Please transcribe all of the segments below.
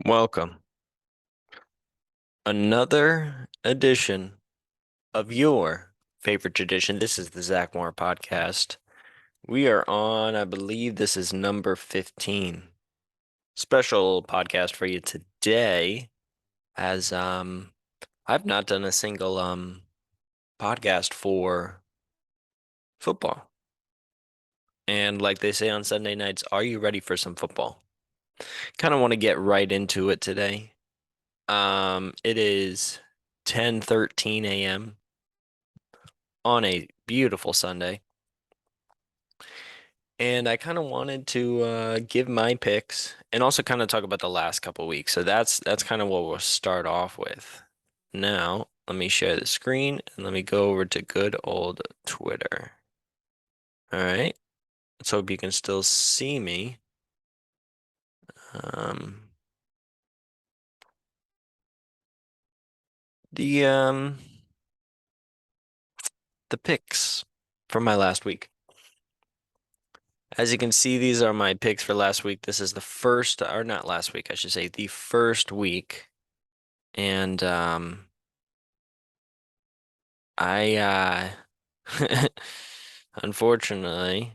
Welcome. Another edition of your favorite tradition. This is the Zach Moore podcast. We are on, I believe this is number 15. Special podcast for you today, as I've not done a single podcast for football. And like they say on Sunday nights, are you ready for some football? Kind of want to get right into it today. It is 10:13 a.m. on a beautiful Sunday. And I kind of wanted to give my picks and also kind of talk about the last couple weeks. So that's kind of what we'll start off with. Now, let me share the screen and let me go over to good old Twitter. All right. Let's hope you can still see me. Um, the um the picks from my last week. As you can see, these are my picks for last week. This is the first, or not last week, I should say, the first week. And I unfortunately,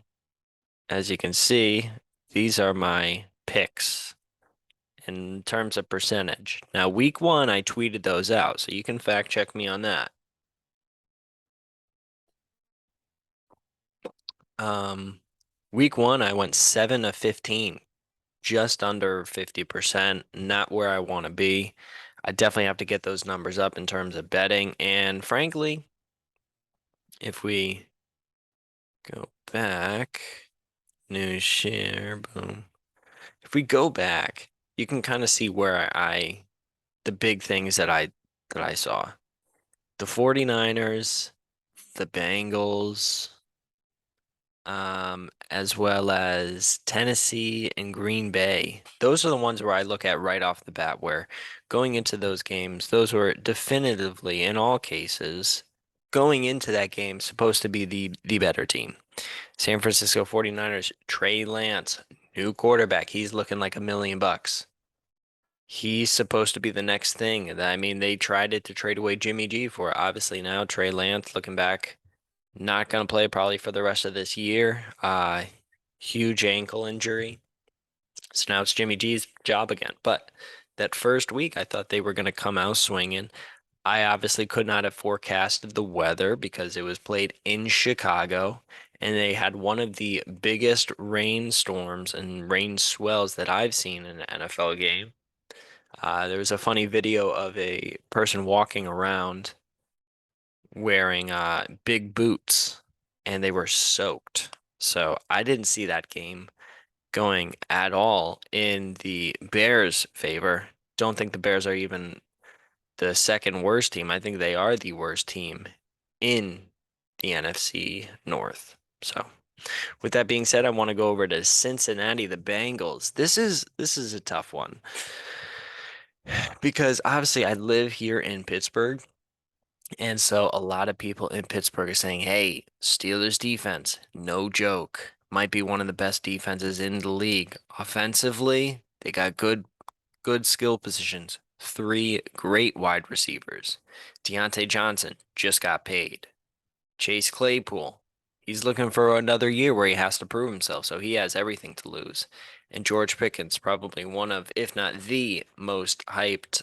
as you can see, these are my picks in terms of percentage. Now, week one, I tweeted those out, so you can fact check me on that. Um, Week one, I went 7 of 15, just under 50%, not where I want to be. I definitely have to get those numbers up in terms of betting. And frankly, if we go back, new share, boom. If we go back, you can kind of see where the big things that I saw. The 49ers, the Bengals, as well as Tennessee and Green Bay. Those are the ones where I look at right off the bat, where going into those games, those were definitively, in all cases, going into that game, supposed to be the better team. San Francisco 49ers, Trey Lance, new quarterback. He's looking like $1 million. He's supposed to be the next thing. I mean, they tried it to trade away Jimmy G for it. Obviously now Trey Lance, looking back, not going to play probably for the rest of this year. Huge ankle injury. So now it's Jimmy G's job again. But that first week, I thought they were going to come out swinging. I obviously could not have forecasted the weather because it was played in Chicago and they had one of the biggest rainstorms and rain swells that I've seen in an NFL game. There was a funny video of a person walking around wearing big boots and they were soaked. So I didn't see that game going at all in the Bears' favor. Don't think the Bears are even the second worst team. I think they are the worst team in the NFC North. So, with that being said, I want to go over to Cincinnati, the Bengals. This is a tough one because obviously I live here in Pittsburgh, and so a lot of people in Pittsburgh are saying, "Hey, Steelers defense, no joke. Might be one of the best defenses in the league. Offensively, they got good skill positions. Three great wide receivers. Deontay Johnson just got paid. Chase Claypool, he's looking for another year where he has to prove himself, so he has everything to lose. And George Pickens, probably one of, if not the most hyped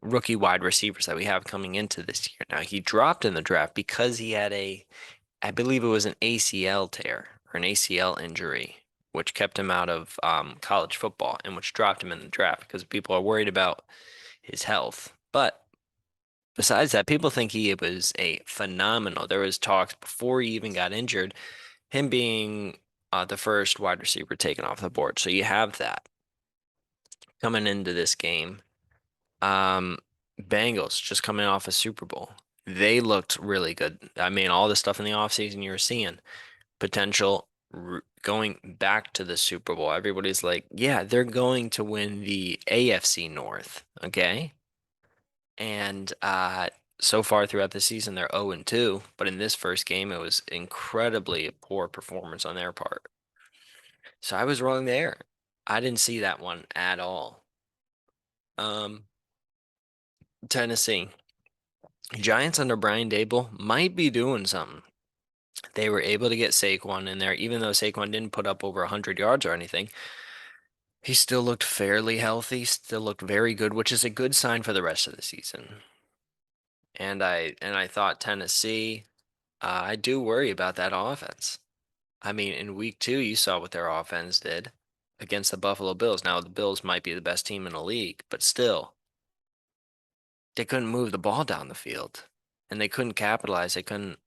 rookie wide receivers that we have coming into this year. Now, he dropped in the draft because he had I believe it was an ACL tear or an ACL injury, which kept him out of college football and which dropped him in the draft because people are worried about his health. But besides that, people think he was a phenomenal. There was talks before he even got injured, him being the first wide receiver taken off the board. So you have that coming into this game. Um, Bengals just coming off a Super Bowl. They looked really good. I mean, all the stuff in the offseason you were seeing, potential going back to the Super Bowl. Everybody's like, yeah, they're going to win the AFC North. Okay. And so far throughout the season, they're 0-2. But in this first game, it was incredibly poor performance on their part. So I was wrong there. I didn't see that one at all. Um, Tennessee. Giants under Brian Dable might be doing something. They were able to get Saquon in there, even though Saquon didn't put up over 100 yards or anything. He still looked fairly healthy, still looked very good, which is a good sign for the rest of the season. And I thought Tennessee, I do worry about that offense. I mean, in week two, you saw what their offense did against the Buffalo Bills. Now, the Bills might be the best team in the league, but still, they couldn't move the ball down the field and they couldn't capitalize. They couldn't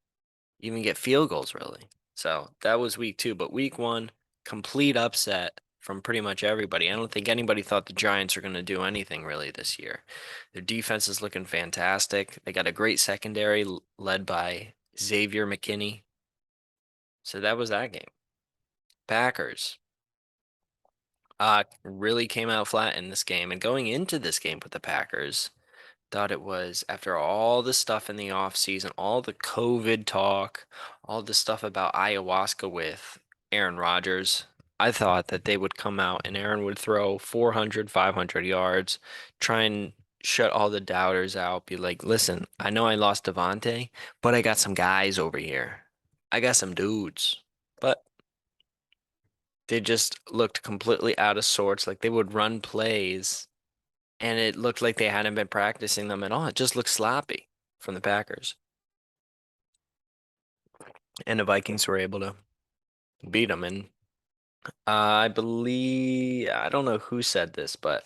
even get field goals, really. So that was week two. But week one, complete upset from pretty much everybody. I don't think anybody thought the Giants are going to do anything really this year. Their defense is looking fantastic. They got a great secondary led by Xavier McKinney. So that was that game. Packers really came out flat in this game. And going into this game with the Packers, thought it was after all the stuff in the off season, all the COVID talk, all the stuff about ayahuasca with Aaron Rodgers. I thought that they would come out and Aaron would throw 400, 500 yards, try and shut all the doubters out, be like, listen, I know I lost Devontae, but I got some guys over here. I got some dudes. But they just looked completely out of sorts. Like they would run plays and it looked like they hadn't been practicing them at all. It just looked sloppy from the Packers. And the Vikings were able to beat them. And I believe, I don't know who said this, but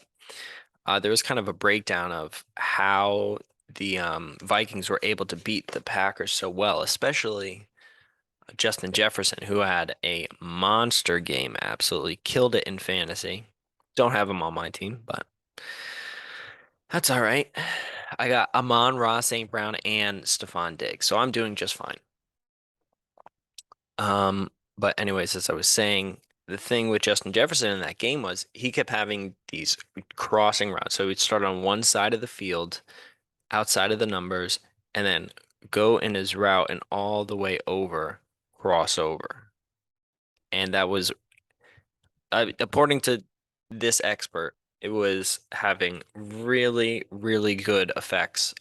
there was kind of a breakdown of how the Vikings were able to beat the Packers so well, especially Justin Jefferson, who had a monster game, absolutely killed it in fantasy. Don't have him on my team, but that's all right. I got Amon Ross, St. Brown, and Stephon Diggs, so I'm doing just fine. But anyways, as I was saying, the thing with Justin Jefferson in that game was he kept having these crossing routes. So he'd start on one side of the field, outside of the numbers, and then go in his route and all the way over, cross over. And that was, according to this expert, it was having really, really good effects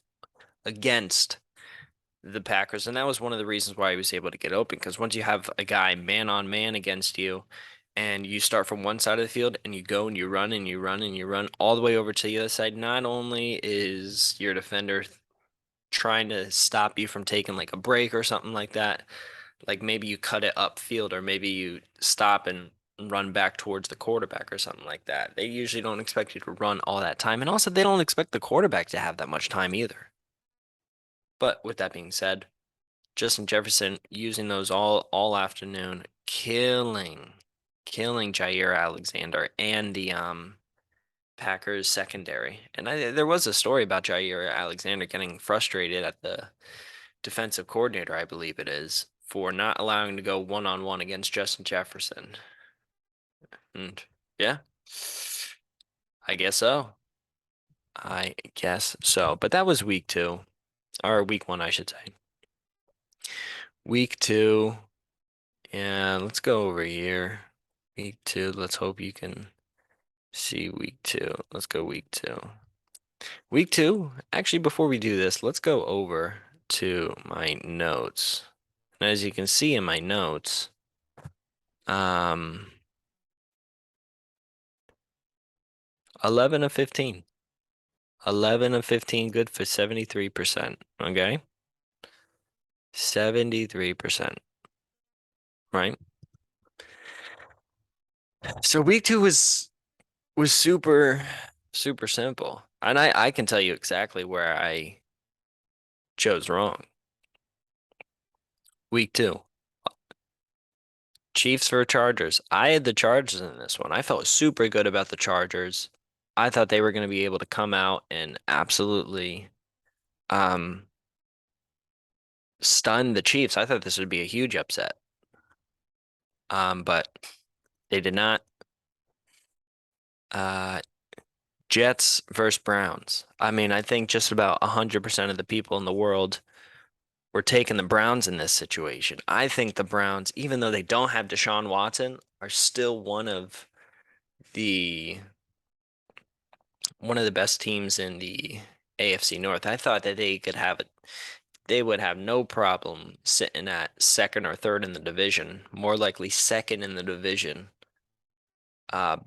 against the Packers, and that was one of the reasons why he was able to get open. Because once you have a guy man on man against you, and you start from one side of the field and you go and you run and you run and you run all the way over to the other side, not only is your defender trying to stop you from taking like a break or something like that, like maybe you cut it upfield or maybe you stop and run back towards the quarterback or something like that. They usually don't expect you to run all that time, and also they don't expect the quarterback to have that much time either. But with that being said, Justin Jefferson using those all afternoon, killing Jair Alexander and the Packers secondary. And there was a story about Jair Alexander getting frustrated at the defensive coordinator, I believe it is, for not allowing him to go one-on-one against Justin Jefferson. And yeah, I guess so. I guess so. But that was week two, or week one, I should say. Week two. Yeah, let's go over here. Week two. Let's hope you can see week two. Let's go week two. Week two. Actually, before we do this, let's go over to my notes. And as you can see in my notes, um, 11 of 15. 11 of 15 good for 73%. Okay? 73%. Right? So week two was super simple. And I can tell you exactly where I chose wrong. Week two, Chiefs for Chargers. I had the Chargers in this one. I felt super good about the Chargers. I thought they were going to be able to come out and absolutely um stun the Chiefs. I thought this would be a huge upset. But they did not. Uh, Jets versus Browns. I mean, I think just about 100% of the people in the world were taking the Browns in this situation. I think the Browns, even though they don't have Deshaun Watson, are still one of the one of the best teams in the AFC North. I thought that they could have it. They would have no problem sitting at second or third in the division, more likely second in the division, uh,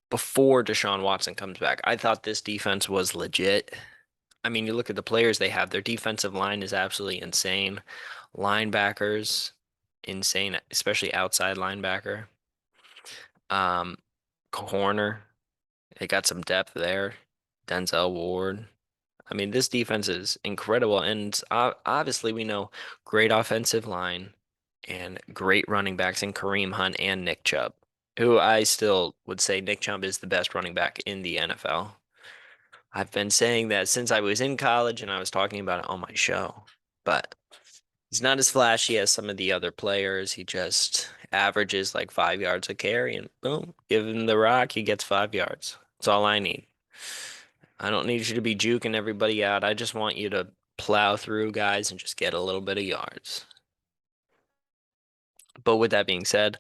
before Deshaun Watson comes back. I thought this defense was legit. I mean, you look at the players they have, their defensive line is absolutely insane. Linebackers, insane, especially outside linebacker. Um, Corner, they got some depth there. Denzel Ward. I mean, this defense is incredible, and obviously we know great offensive line and great running backs in Kareem Hunt and Nick Chubb, who I still would say Nick Chubb is the best running back in the NFL. I've been saying that since I was in college and I was talking about it on my show, but he's not as flashy as some of the other players. He just averages like 5 yards a carry, and boom, give him the rock, he gets 5 yards. That's all I need. I don't need you to be juking everybody out. I just want you to plow through guys and just get a little bit of yards. But with that being said,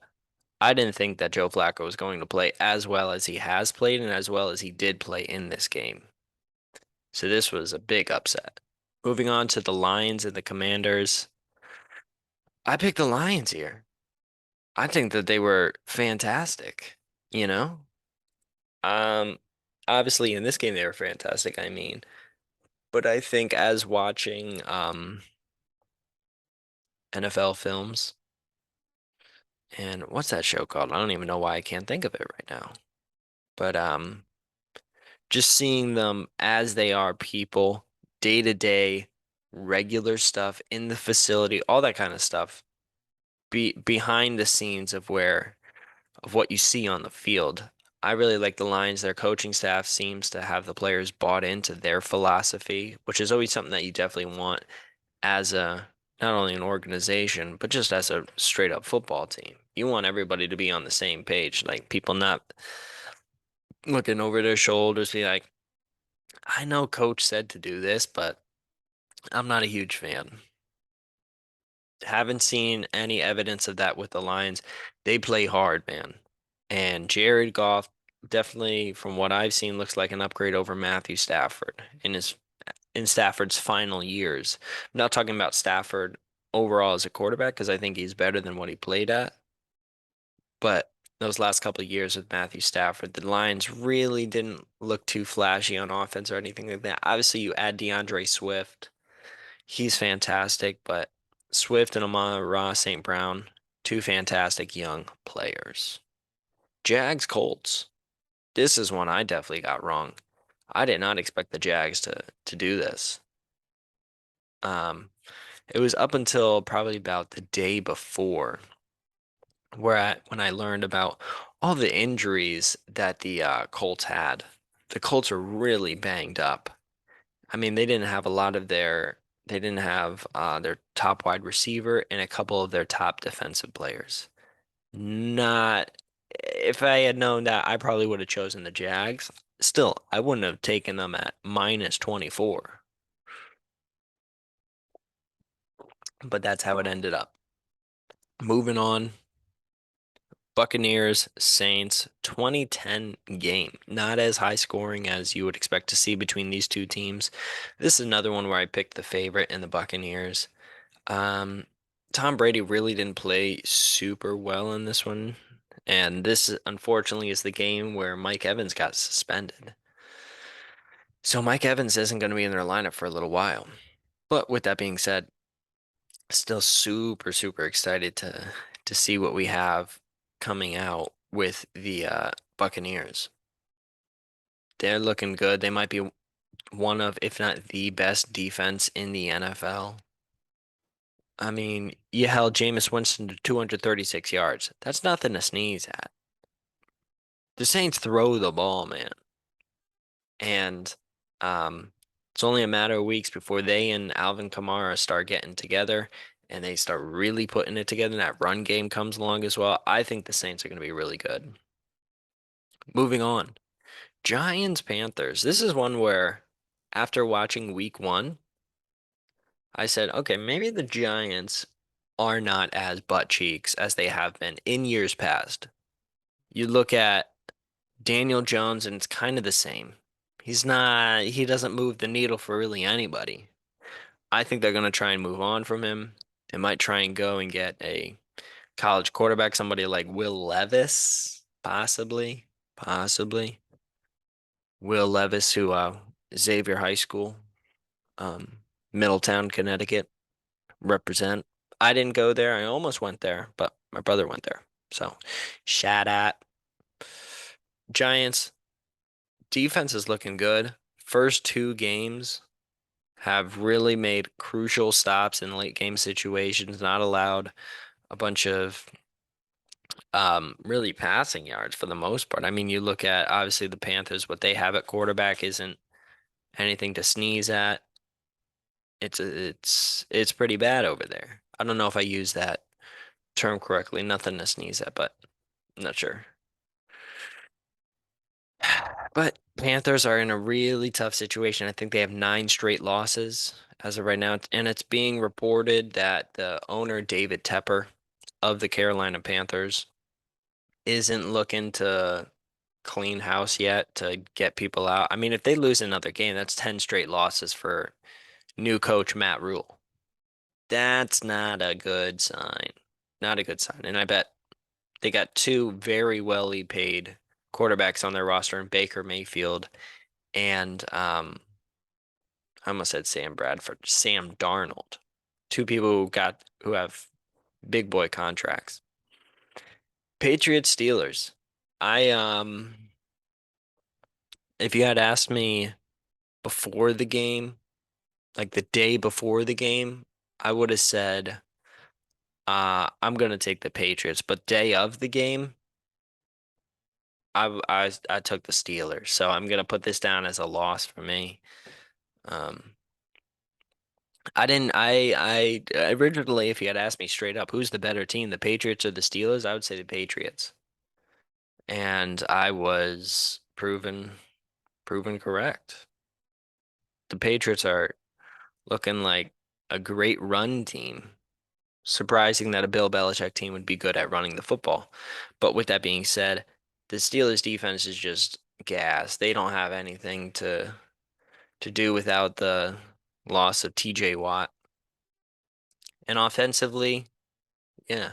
I didn't think that Joe Flacco was going to play as well as he has played and as well as he did play in this game. So this was a big upset. Moving on to the Lions and the Commanders. I picked the Lions here. I think that they were fantastic, you know? Um, Obviously in this game they were fantastic, I mean, but I think as watching NFL films. And what's that show called? I don't even know why I can't think of it right now. But just seeing them as they are people, day to day, regular stuff in the facility, all that kind of stuff, behind the scenes of what you see on the field. I really like the Lions. Their coaching staff seems to have the players bought into their philosophy, which is always something that you definitely want as a not only an organization, but just as a straight up football team. You want everybody to be on the same page, like people not looking over their shoulders, be like, I know coach said to do this, but I'm not a huge fan. Haven't seen any evidence of that with the Lions. They play hard, man. And Jared Goff definitely, from what I've seen, looks like an upgrade over Matthew Stafford in Stafford's final years. I'm not talking about Stafford overall as a quarterback because I think he's better than what he played at. But those last couple of years with Matthew Stafford, the Lions really didn't look too flashy on offense or anything like that. Obviously, you add DeAndre Swift. He's fantastic, but Swift and Amon-Ra St. Brown, two fantastic young players. Jags Colts. This is one I definitely got wrong. I did not expect the Jags to do this. Um, It was up until probably about the day before when I learned about all the injuries that the Colts had. The Colts are really banged up. I mean, they didn't have their top wide receiver and a couple of their top defensive players. Not If I had known that, I probably would have chosen the Jags. Still, I wouldn't have taken them at minus 24, but that's how it ended up. Moving on, Buccaneers, Saints, 2010 game. Not as high scoring as you would expect to see between these two teams. This is another one where I picked the favorite in the Buccaneers. Um, Tom Brady really didn't play super well in this one. And this, unfortunately, is the game where Mike Evans got suspended. So Mike Evans isn't going to be in their lineup for a little while. But with that being said, still super, super excited to see what we have coming out with the Buccaneers. They're looking good. They might be one of, if not the best defense in the NFL. I mean, you held Jameis Winston to 236 yards. That's nothing to sneeze at. The Saints throw the ball, man. And it's only a matter of weeks before they and Alvin Kamara start getting together and they start really putting it together. And that run game comes along as well. I think the Saints are going to be really good. Moving on. Giants Panthers. This is one where after watching week one, I said, okay, maybe the Giants are not as butt cheeks as they have been in years past. You look at Daniel Jones and it's kind of the same. He doesn't move the needle for really anybody. I think they're going to try and move on from him. They might try and go and get a college quarterback, somebody like Will Levis, possibly, possibly. Will Levis, who Xavier High School, um, Middletown, Connecticut, represent. I didn't go there. I almost went there, but my brother went there. So, shout out. Giants defense is looking good. First two games have really made crucial stops in late game situations, not allowed a bunch of really passing yards for the most part. I mean, you look at obviously the Panthers, what they have at quarterback isn't anything to sneeze at. It's pretty bad over there. I don't know if I use that term correctly. Nothing to sneeze at, but I'm not sure. But Panthers are in a really tough situation. I think they have nine straight losses as of right now, and it's being reported that the owner, David Tepper of the Carolina Panthers, isn't looking to clean house yet to get people out. I mean, if they lose another game, that's 10 straight losses for new coach Matt Rule. That's not a good sign. Not a good sign. And I bet they got two very well paid quarterbacks on their roster in Baker Mayfield and I almost said Sam Bradford, Sam Darnold. Two people who have big boy contracts. Patriots Steelers. I if you had asked me before the game, like the day before the game, I would have said I'm gonna take the Patriots, but day of the game, I took the Steelers. So I'm gonna put this down as a loss for me. Um I didn't I originally if you had asked me straight up who's the better team, the Patriots or the Steelers, I would say the Patriots. And I was proven correct. The Patriots are looking like a great run team. Surprising that a Bill Belichick team would be good at running the football. But with that being said, the Steelers defense is just gas. They don't have anything to do without the loss of TJ Watt. And offensively, yeah,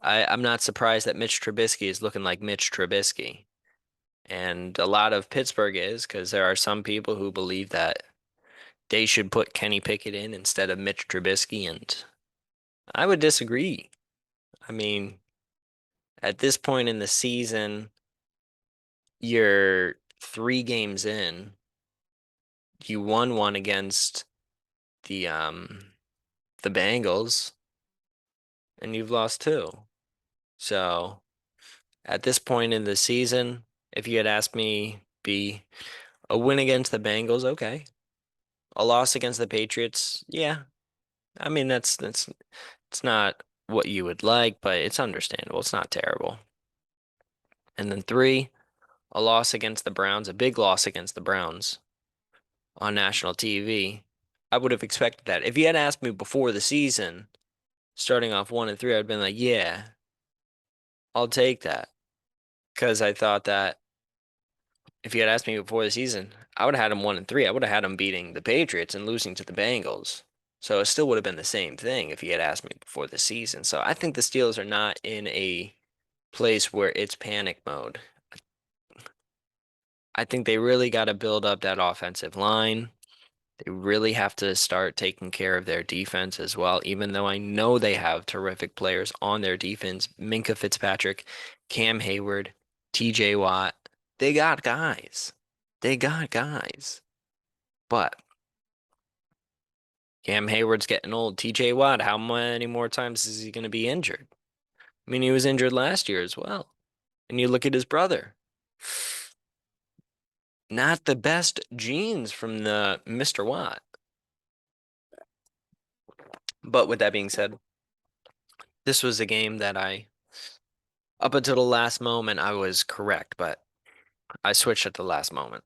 I'm not surprised that Mitch Trubisky is looking like Mitch Trubisky. And a lot of Pittsburgh is because there are some people who believe that they should put Kenny Pickett in instead of Mitch Trubisky, and I would disagree. I mean, at this point in the season, you're 3 games in. You won one against the um the Bengals, and you've lost two. So at this point in the season, if you had asked me, be a win against the Bengals, okay. A loss against the Patriots, yeah. I mean that's it's not what you would like, but it's understandable. It's not terrible. And then three, a loss against the Browns, a big loss against the Browns on national TV. I would have expected that. If you had asked me before the season, starting off 1-3, I'd been like, yeah, I'll take that. Because I thought that if you had asked me before the season, I would have had them 1-3. I would have had them beating the Patriots and losing to the Bengals. So it still would have been the same thing if you had asked me before the season. So I think the Steelers are not in a place where it's panic mode. I think they really got to build up that offensive line. They really have to start taking care of their defense as well, even though I know they have terrific players on their defense. Minka Fitzpatrick, Cam Hayward, TJ Watt. They got guys. They got guys. But Cam Hayward's getting old. TJ Watt, how many more times is he going to be injured? I mean, he was injured last year as well. And you look at his brother. Not the best genes from the Mr. Watt. But with that being said, this was a game that up until the last moment, I was correct, but I switched at the last moment.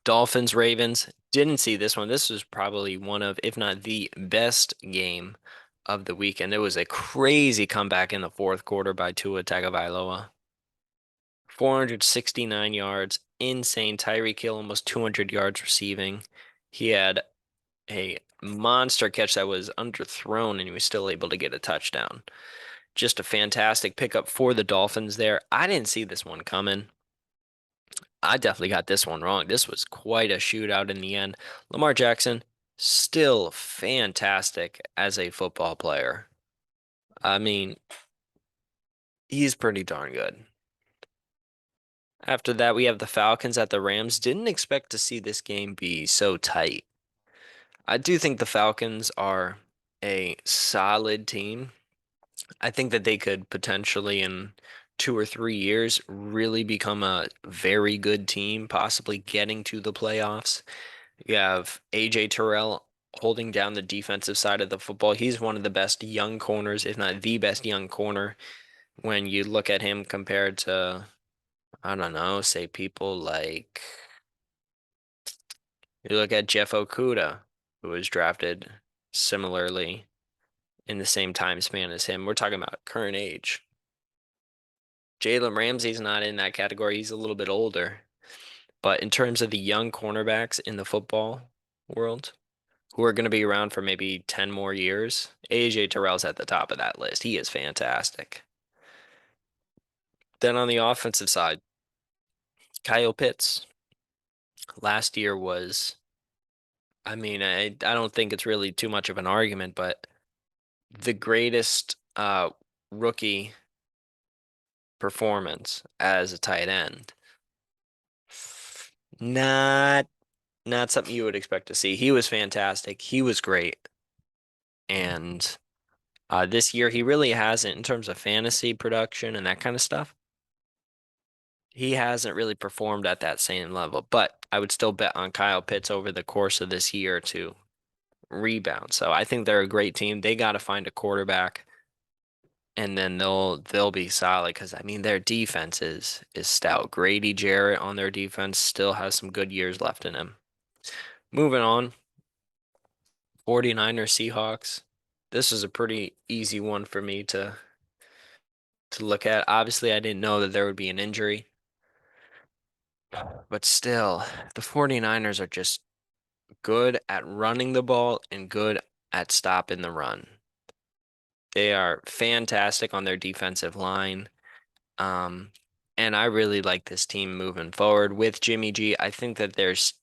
Dolphins, Ravens, didn't see this one. This was probably one of, if not the best game of the weekend. It was a crazy comeback in the fourth quarter by Tua Tagovailoa. 469 yards insane. Tyreek Hill almost 200 yards receiving. He had a monster catch that was underthrown, and he was still able to get a touchdown. Just a fantastic pickup for the Dolphins there. I didn't see this one coming. I definitely got this one wrong. This was quite a shootout in the end. Lamar Jackson, still fantastic as a football player. I mean, he's pretty darn good. After that, we have the Falcons at the Rams. Didn't expect to see this game be so tight. I do think the Falcons are a solid team. I think that they could potentially, in 2 or 3 years, really become a very good team, possibly getting to the playoffs. You have AJ Terrell holding down the defensive side of the football. He's one of the best young corners, if not the best young corner, when you look at him compared to, I don't know, say people like, you look at Jeff Okuda, who was drafted similarly in the same time span as him. We're talking about current age. Jalen Ramsey's not in that category. He's a little bit older. But in terms of the young cornerbacks in the football world, who are going to be around for maybe 10 more years, AJ Terrell's at the top of that list. He is fantastic. Then on the offensive side, Kyle Pitts last year was, I mean, I don't think it's really too much of an argument, but the greatest rookie performance as a tight end. Not not something you would expect to see. He was fantastic. He was great. And this year, he really hasn't, in terms of fantasy production and that kind of stuff, he hasn't really performed at that same level. But I would still bet on Kyle Pitts over the course of this year to rebound. So I think they're a great team. They got to find a quarterback, and then they'll be solid because I mean their defense is stout. Grady Jarrett on their defense still has some good years left in him. Moving on, 49ers Seahawks. This is a pretty easy one for me to look at. Obviously, I didn't know that there would be an injury, but still, the 49ers are just good at running the ball and good at stopping the run. They are fantastic on their defensive line. Um, and I really like this team moving forward with Jimmy G. I think that there's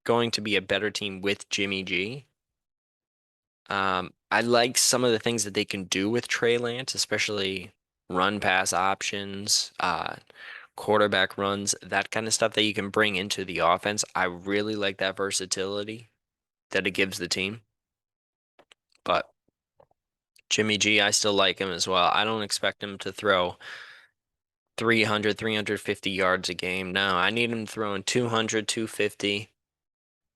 going to be a better team with Jimmy G. I like some of the things that they can do with Trey Lance, especially run pass options, quarterback runs, that kind of stuff that you can bring into the offense. I really like that versatility that it gives the team. But Jimmy G, I still like him as well. I don't expect him to throw 300, 350 yards a game. No, I need him throwing 200, 250,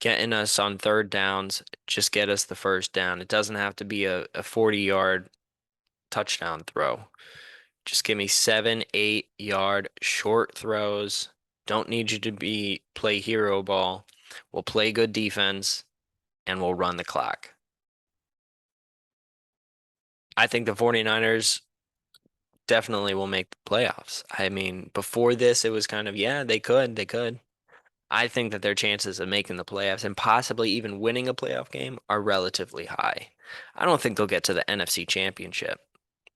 getting us on third downs. Just get us the first down. It doesn't have to be a 40-yard touchdown throw. Just give me 7, 8 yard short throws. Don't need you to play hero ball. We'll play good defense and we'll run the clock. I think the 49ers definitely will make the playoffs. I mean, before this, it was kind of, yeah, they could. I think that their chances of making the playoffs and possibly even winning a playoff game are relatively high. I don't think they'll get to the NFC Championship,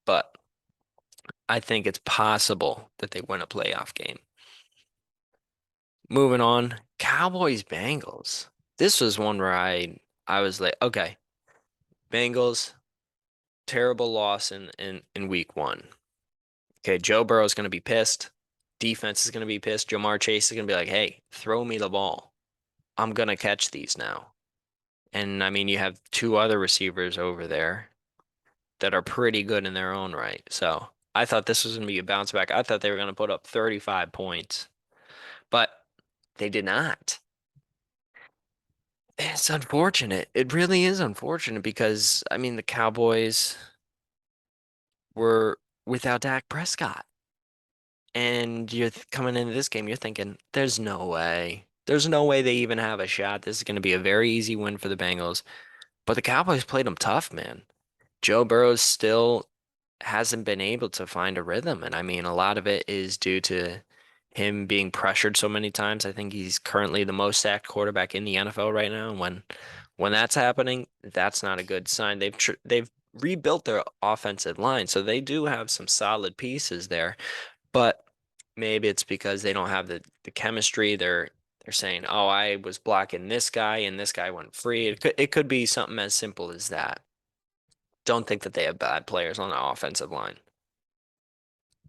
but I think it's possible that they win a playoff game. Moving on, Cowboys Bengals. This was one where I was like, okay, Bengals, terrible loss in week one. Okay, Joe Burrow's gonna be pissed. Defense is gonna be pissed. Jamar Chase is gonna be like, hey, throw me the ball. I'm gonna catch these now. And I mean, you have two other receivers over there that are pretty good in their own right. So I thought this was gonna be a bounce back. I thought they were gonna put up 35 points, but they did not. It's unfortunate. It really is unfortunate because I mean the Cowboys were without Dak Prescott. And you're coming into this game, you're thinking, there's no way. There's no way they even have a shot. This is going to be a very easy win for the Bengals. But the Cowboys played them tough, man. Joe Burrow still hasn't been able to find a rhythm. And I mean, a lot of it is due to him being pressured so many times. I think he's currently the most sacked quarterback in the NFL right now. And when that's happening, that's not a good sign. They've rebuilt their offensive line, so they do have some solid pieces there. But maybe it's because they don't have the chemistry. They're saying, "Oh, I was blocking this guy and this guy went free." It could be something as simple as that. Don't think that they have bad players on the offensive line.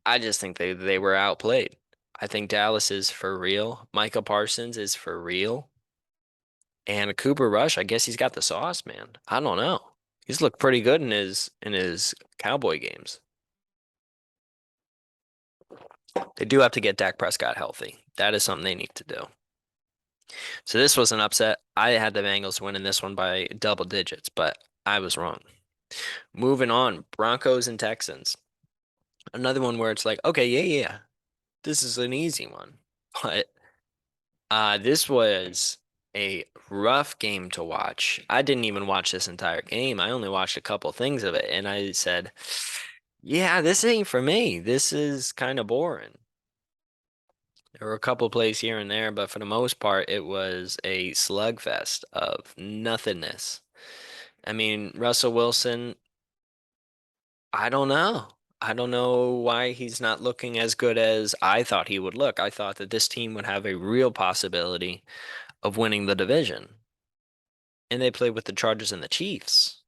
I just think they were outplayed. I think Dallas is for real. Micah Parsons is for real. And Cooper Rush, I guess he's got the sauce, man. I don't know. He's looked pretty good in his Cowboy games. They do have to get Dak Prescott healthy. That is something they need to do. So this was an upset. I had the Bengals winning this one by double digits, but I was wrong. Moving on, Broncos and Texans. Another one where it's like, okay, yeah, this is an easy one. But this was a rough game to watch. I didn't even watch this entire game. I only watched a couple things of it, and I said, yeah, this ain't for me. This is kind of boring. There were a couple plays here and there, but for the most part, it was a slugfest of nothingness. I mean, Russell Wilson, I don't know. I don't know why he's not looking as good as I thought he would look. I thought that this team would have a real possibility of winning the division. And they play with the Chargers and the Chiefs.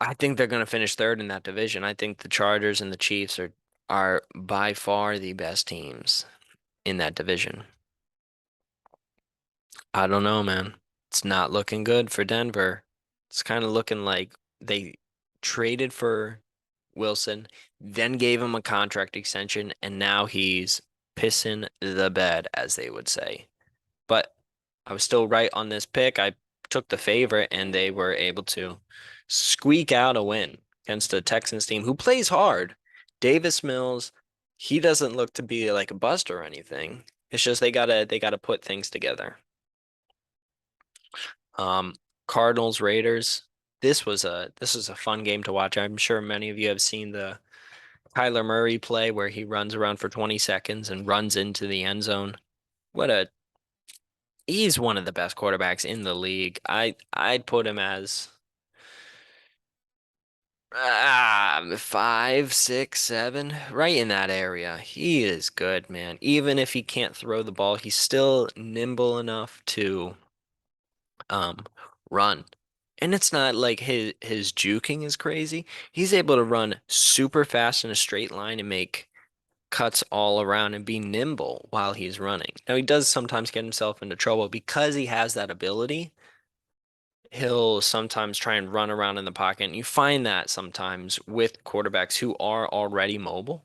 I think they're going to finish third in that division. I think the Chargers and the Chiefs are by far the best teams in that division. I don't know, man. It's not looking good for Denver. It's kind of looking like they traded for Wilson, then gave him a contract extension, and now he's pissing the bed, as they would say. But I was still right on this pick. I took the favorite, and they were able to squeak out a win against a Texans team who plays hard. Davis Mills, he doesn't look to be like a bust or anything. It's just they gotta put things together. Um, Cardinals Raiders. This was a fun game to watch. I'm sure many of you have seen the Kyler Murray play where he runs around for 20 seconds and runs into the end zone. What a He's one of the best quarterbacks in the league. I'd put him as 5, 6, 7, right in that area. He is good, man. Even if he can't throw the ball, he's still nimble enough to um run. And it's not like his juking is crazy. He's able to run super fast in a straight line and make cuts all around and be nimble while he's running. Now he does sometimes get himself into trouble because he has that ability. He'll sometimes try and run around in the pocket. And you find that sometimes with quarterbacks who are already mobile.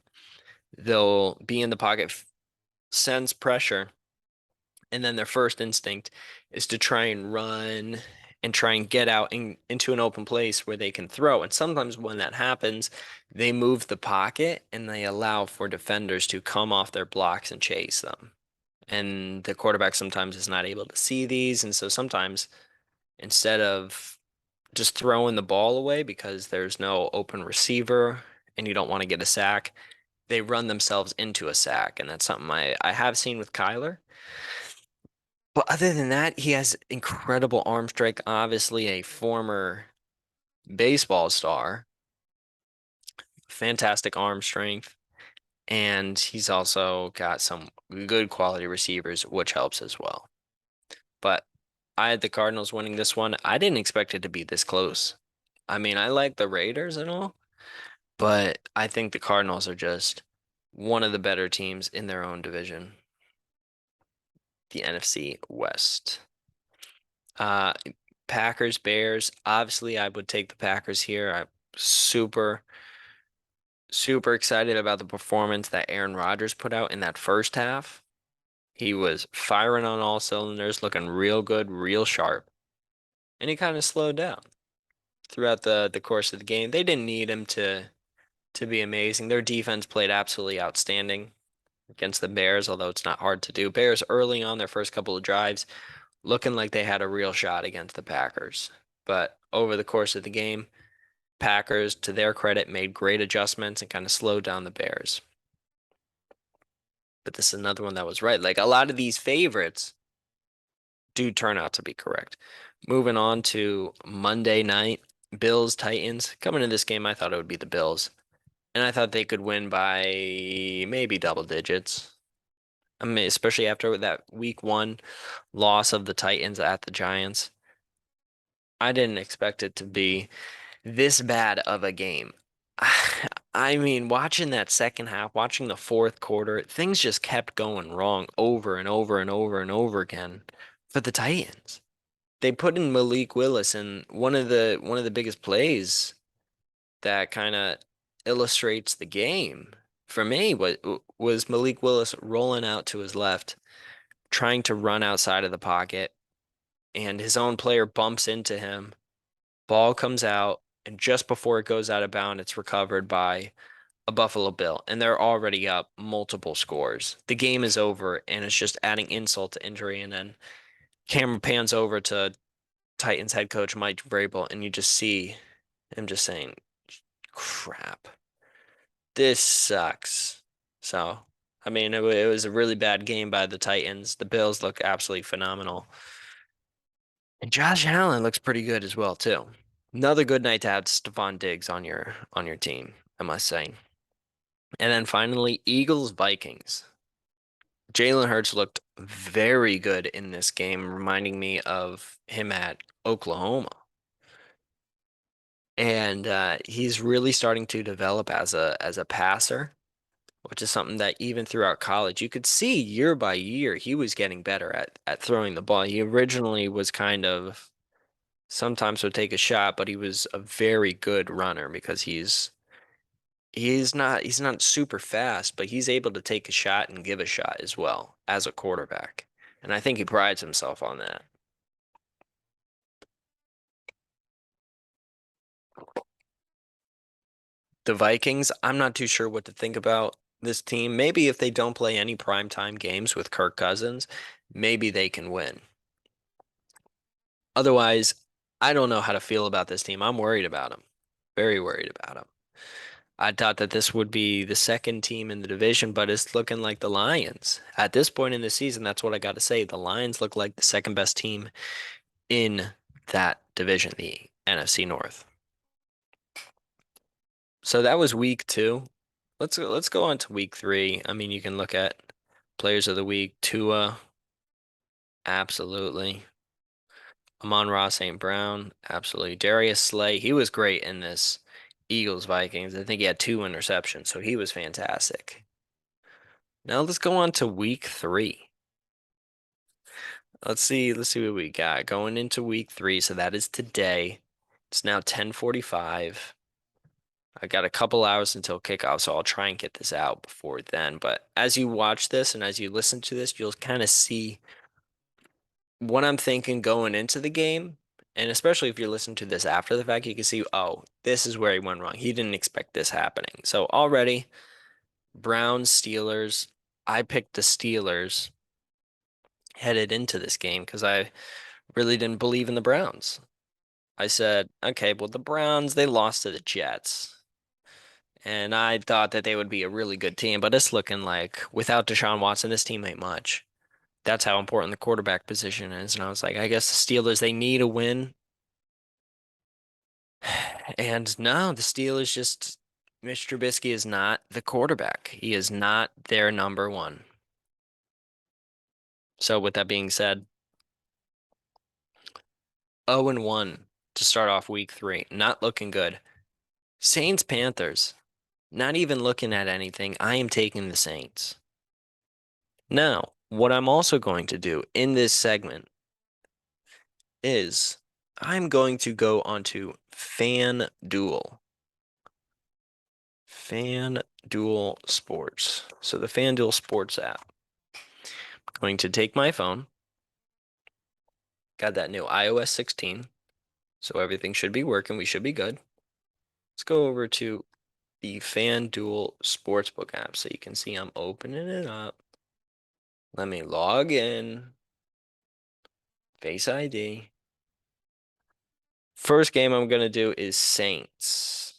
They'll be in the pocket, sense pressure, and then their first instinct is to try and run and try and get out into an open place where they can throw. And sometimes when that happens, they move the pocket and they allow for defenders to come off their blocks and chase them. And the quarterback sometimes is not able to see these. And so sometimes instead of just throwing the ball away because there's no open receiver and you don't want to get a sack, they run themselves into a sack. And that's something I have seen with Kyler. But other than that, he has incredible arm strength. Obviously, a former baseball star, fantastic arm strength. And he's also got some good quality receivers, which helps as well. But I had the Cardinals winning this one. I didn't expect it to be this close. I mean, I like the Raiders and all, but I think the Cardinals are just one of the better teams in their own division, the NFC West. Uh, Packers, Bears. Obviously, I would take the Packers here. I'm super, super excited about the performance that Aaron Rodgers put out in that first half. He was firing on all cylinders, looking real good, real sharp, and he kind of slowed down throughout the course of the game. They didn't need him to be amazing. Their defense played absolutely outstanding against the Bears, although it's not hard to do. Bears early on their first couple of drives looking like they had a real shot against the Packers. But over the course of the game, Packers, to their credit, made great adjustments and kind of slowed down the Bears. but this is another one that was right. Like a lot of these favorites do turn out to be correct. Moving on to Monday night, Bills Titans. Coming into this game, I thought it would be the Bills, and I thought they could win by maybe double digits. I mean, especially after that week 1 loss of the Titans at the Giants. I didn't expect it to be this bad of a game. I mean, watching that second half, watching the fourth quarter, things just kept going wrong over and over and over and over again for the Titans. They put in Malik Willis, and one of the biggest plays that kind of illustrates the game for me was Malik Willis rolling out to his left, trying to run outside of the pocket, and his own player bumps into him. Ball comes out, and just before it goes out of bounds, it's recovered by a Buffalo Bill, and they're already up multiple scores. The game is over, and it's just adding insult to injury. And then camera pans over to Titans head coach Mike Vrabel, and you just see him just saying, "Crap, this sucks." So, I mean, it was a really bad game by the Titans. The Bills look absolutely phenomenal, and Josh Allen looks pretty good as well too. Another good night to have Stephon Diggs on your team, I must say. And then finally, Eagles Vikings. Jalen Hurts looked very good in this game, reminding me of him at Oklahoma. And he's really starting to develop as a passer, which is something that even throughout college, you could see year by year he was getting better at throwing the ball. He originally was kind of sometimes would take a shot, but he was a very good runner because he's not super fast, but he's able to take a shot and give a shot as well as a quarterback. And I think he prides himself on that. The Vikings, I'm not too sure what to think about this team. Maybe if they don't play any primetime games with Kirk Cousins, maybe they can win. Otherwise, I don't know how to feel about this team. I'm worried about them. Very worried about them. I thought that this would be the second team in the division, but it's looking like the Lions. At this point in the season, that's what I got to say. The Lions look like the second best team in that division, the NFC North. So that was week 2. Let's go on to week 3. I mean, you can look at players of the week. Tua, absolutely. Amon-Ra St. Brown, absolutely. Darius Slay, he was great in this Eagles Vikings. I think he had 2 interceptions, so he was fantastic. Now let's go on to week 3. Let's see what we got going into week 3. So that is today. It's now 10:45. I got a couple hours until kickoff, so I'll try and get this out before then. But as you watch this and as you listen to this, you'll kind of see what I'm thinking going into the game. And especially if you're listening to this after the fact, you can see, oh, this is where he went wrong. He didn't expect this happening. So already, Browns, Steelers, I picked the Steelers headed into this game because I really didn't believe in the Browns. I said, okay, well, the Browns, they lost to the Jets. And I thought that they would be a really good team, but it's looking like without Deshaun Watson, this team ain't much. That's how important the quarterback position is. And I was like, I guess the Steelers, they need a win. And no, the Steelers just, Mitch Trubisky is not the quarterback. He is not their number one. So with that being said, 0-1 to start off week 3. Not looking good. Saints Panthers. Not even looking at anything. I am taking the Saints. Now, what I'm also going to do in this segment is I'm going to go onto FanDuel. FanDuel Sports. So the FanDuel Sports app. I'm going to take my phone. Got that new iOS 16. So everything should be working. We should be good. Let's go over to the FanDuel Sportsbook app so you can see I'm opening it up. Let me log in. Face ID. First game I'm going to do is Saints.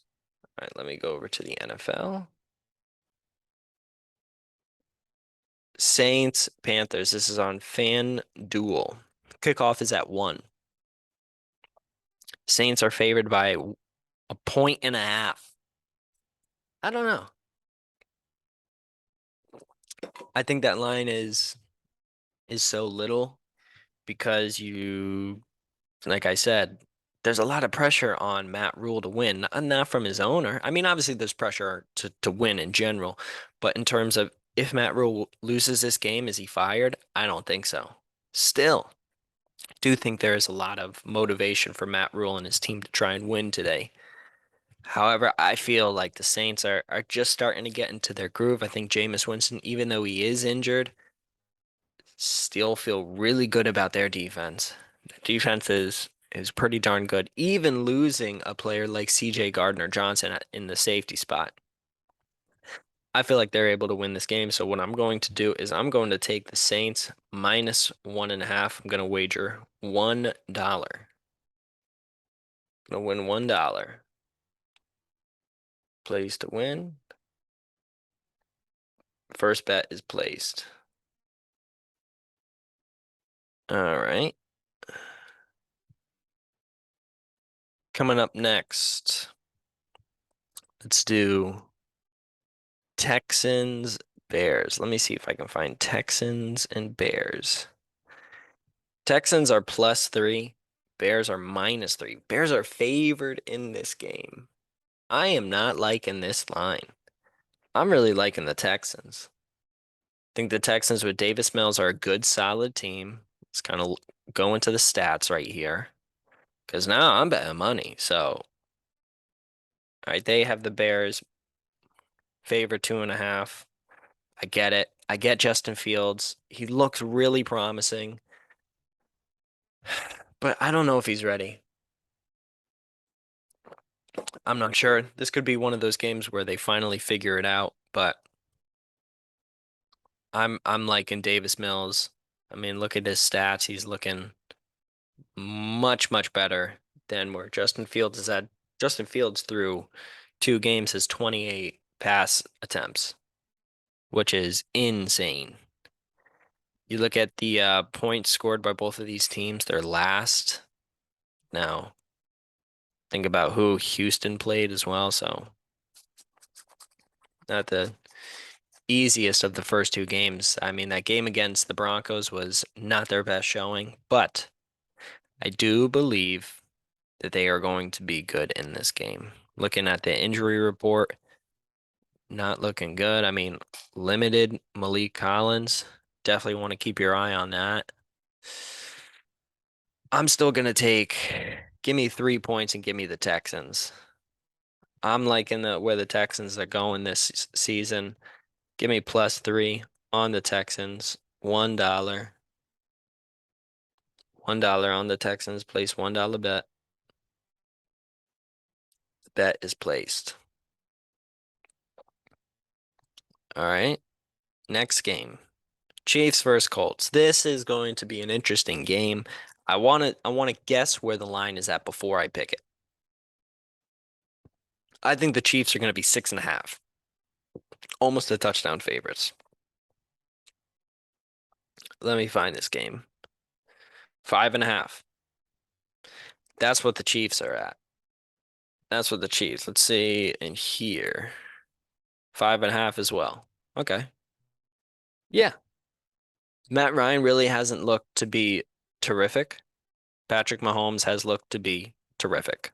All right, let me go over to the NFL. Saints, Panthers. This is on FanDuel. Kickoff is at 1. Saints are favored by a point and a half. I don't know. I think that line is so little because like I said, there's a lot of pressure on Matt Rule to win, not from his owner. I mean, obviously there's pressure to win in general, but in terms of if Matt Rule loses this game, is he fired? I don't think so. Still, do think there is a lot of motivation for Matt Rule and his team to try and win today. However, I feel like the Saints are just starting to get into their groove. I think Jameis Winston, even though he is injured, still feel really good about their defense. The defense is pretty darn good, even losing a player like CJ Gardner Johnson in the safety spot. I feel like they're able to win this game. So what I'm going to do is I'm going to take the Saints minus 1.5. I'm going to wager $1. Gonna win $1. Place to win. First bet is placed. All right. Coming up next, let's do Texans, Bears. Let me see if I can find Texans and Bears. Texans are +3. Bears are -3. Bears are favored in this game. I am not liking this line. I'm really liking the Texans. Think the Texans with Davis Mills are a good, solid team. Let's kind of go into the stats right here. Because now I'm betting money. So, all right, they have the Bears favored 2.5. I get it. I get Justin Fields. He looks really promising, but I don't know if he's ready. I'm not sure. This could be one of those games where they finally figure it out, but I'm liking Davis Mills. I mean, look at his stats. He's looking much, much better than where Justin Fields is at. Justin Fields through 2 games has 28 pass attempts, which is insane. You look at the points scored by both of these teams, they're last. Now, think about who Houston played as well, so not the easiest of the first 2 games. I mean, that game against the Broncos was not their best showing, but I do believe that they are going to be good in this game. Looking at the injury report, not looking good. I mean, limited Malik Collins. Definitely want to keep your eye on that. I'm still going to give me 3 points and give me the Texans. I'm liking where the Texans are going this season. Give me +3 on the Texans. $1. $1 on the Texans. Place $1 bet. The bet is placed. All right. Next game. Chiefs versus Colts. This is going to be an interesting game. I want to guess where the line is at before I pick it. I think the Chiefs are going to be 6.5. Almost a touchdown favorites. Let me find this game. 5.5. That's what the Chiefs are at. That's what the Chiefs. Let's see in here. 5.5 as well. Okay. Yeah. Matt Ryan really hasn't looked to be terrific. Patrick Mahomes has looked to be terrific.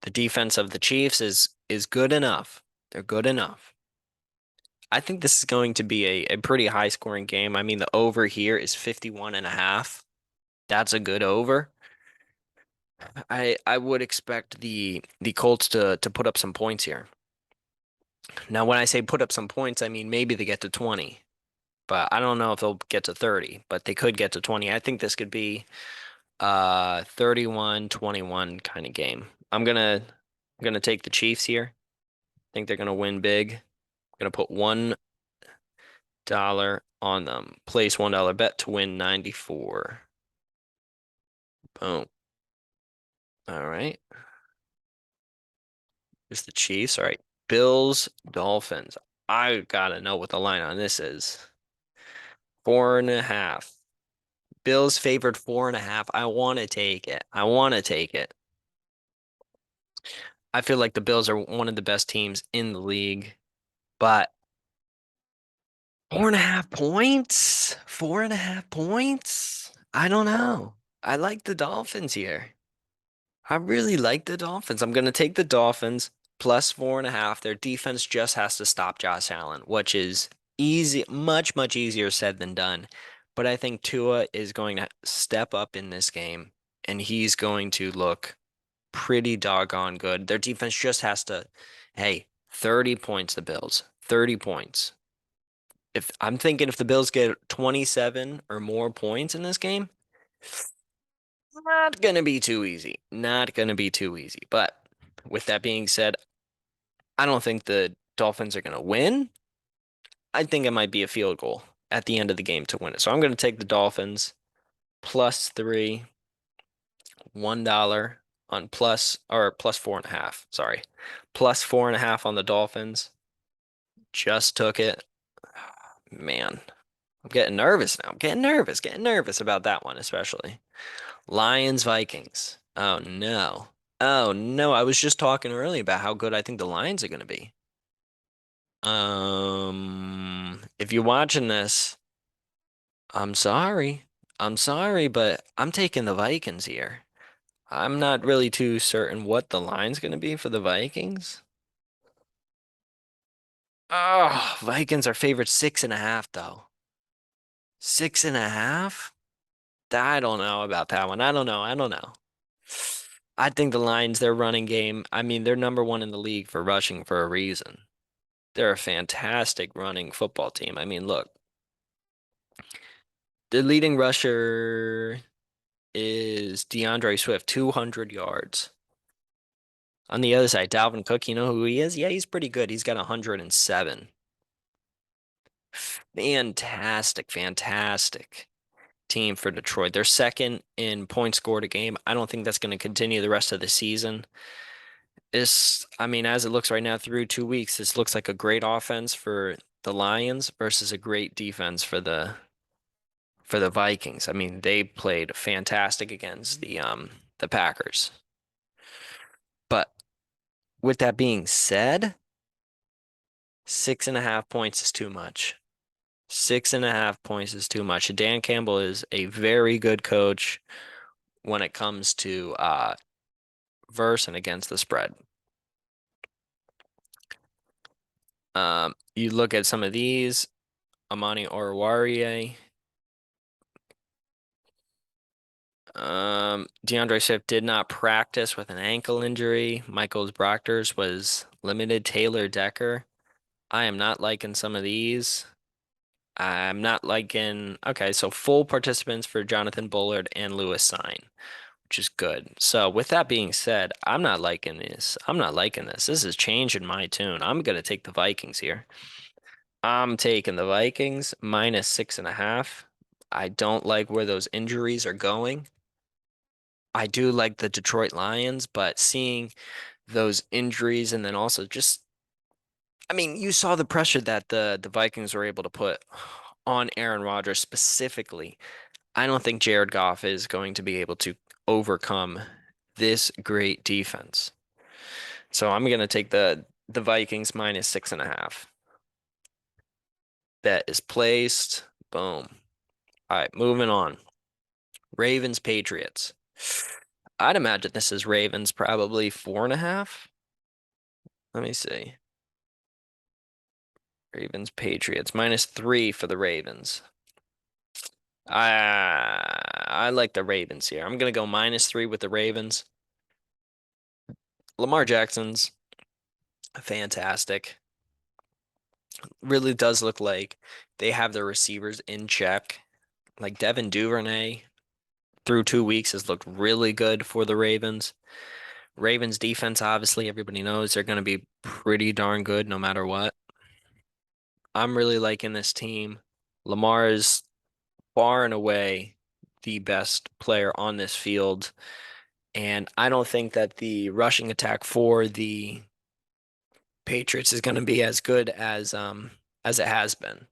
The defense of the Chiefs is good enough. They're good enough. I think this is going to be a pretty high scoring game. I mean, the over here is 51.5. That's a good over. I would expect the Colts to put up some points here. Now, when I say put up some points, I mean maybe they get to 20, but I don't know if they'll get to 30, but they could get to 20. I think this could be 31-21 kind of game. I'm gonna take the Chiefs here. I think they're gonna win big. I'm gonna put $1 on them. Place $1 bet to win 94. Boom. All right. Here's the Chiefs. All right. Bills, Dolphins. I gotta know what the line on this is. 4.5. Bills favored 4.5. I want to take it. I want to take it. I feel like the Bills are one of the best teams in the league, but 4.5 points? 4.5 points? I don't know. I like the Dolphins here. I really like the Dolphins. I'm going to take the Dolphins plus 4.5. Their defense just has to stop Josh Allen, which is easy, much, much easier said than done. But I think Tua is going to step up in this game, and he's going to look pretty doggone good. Their defense just has to, hey, 30 points, the Bills. 30 points. If I'm thinking if the Bills get 27 or more points in this game, not gonna be too easy. Not gonna be too easy. But with that being said, I don't think the Dolphins are gonna win. I think it might be a field goal at the end of the game to win it. So I'm gonna take the Dolphins plus three, $1 on plus or plus 4.5. Sorry. Plus 4.5 on the Dolphins. Just took it. Man, I'm getting nervous now. I'm getting nervous about that one, especially. Lions, Vikings. Oh no. Oh no. I was just talking earlier about how good I think the Lions are going to be. If you're watching this, I'm sorry. I'm sorry, but I'm taking the Vikings here. I'm not really too certain what the line's going to be for the Vikings. Oh, Vikings are favored 6.5 though. 6.5? I don't know about that one. I don't know. I don't know. I think the Lions, their running game, I mean, they're number one in the league for rushing for a reason. They're a fantastic running football team. I mean, look, the leading rusher is DeAndre Swift, 200 yards. On the other side, Dalvin Cook, you know who he is? Yeah, he's pretty good. He's got 107. Fantastic, fantastic team for Detroit. They're second in points scored a game. I don't think that's going to continue the rest of the season. I mean, as it looks right now through 2 weeks, this looks like a great offense for the Lions versus a great defense for the Vikings. I mean, they played fantastic against the Packers. But with that being said, 6.5 points is too much. 6.5 points is too much. Dan Campbell is a very good coach when it comes to verse and against the spread. You look at some of these, Amani Oruwariye. DeAndre Swift did not practice with an ankle injury. Michael Brockers was limited. Taylor Decker. I am not liking some of these. I'm not liking. Okay, so full participants for Jonathan Bullard and Lewis Sign, which is good. So with that being said, I'm not liking this. I'm not liking this. This is changing my tune. I'm gonna take the Vikings here. I'm taking the Vikings minus 6.5. I don't like where those injuries are going. I do like the Detroit Lions, but seeing those injuries and then also just, I mean, you saw the pressure that the Vikings were able to put on Aaron Rodgers specifically. I don't think Jared Goff is going to be able to overcome this great defense. So I'm gonna take the Vikings minus 6.5. Bet is placed. Boom. All right, moving on. Ravens, Patriots. I'd imagine this is Ravens probably 4.5. Let me see. Ravens, Patriots minus 3 for the Ravens. I like the Ravens here. I'm gonna go minus 3 with the Ravens. Lamar Jackson's fantastic. Really does look like they have their receivers in check. Like Devin Duvernay through 2 weeks has looked really good for the Ravens. Ravens defense, obviously, everybody knows they're going to be pretty darn good no matter what. I'm really liking this team. Lamar is far and away the best player on this field. And I don't think that the rushing attack for Patriots is going to be as it has been.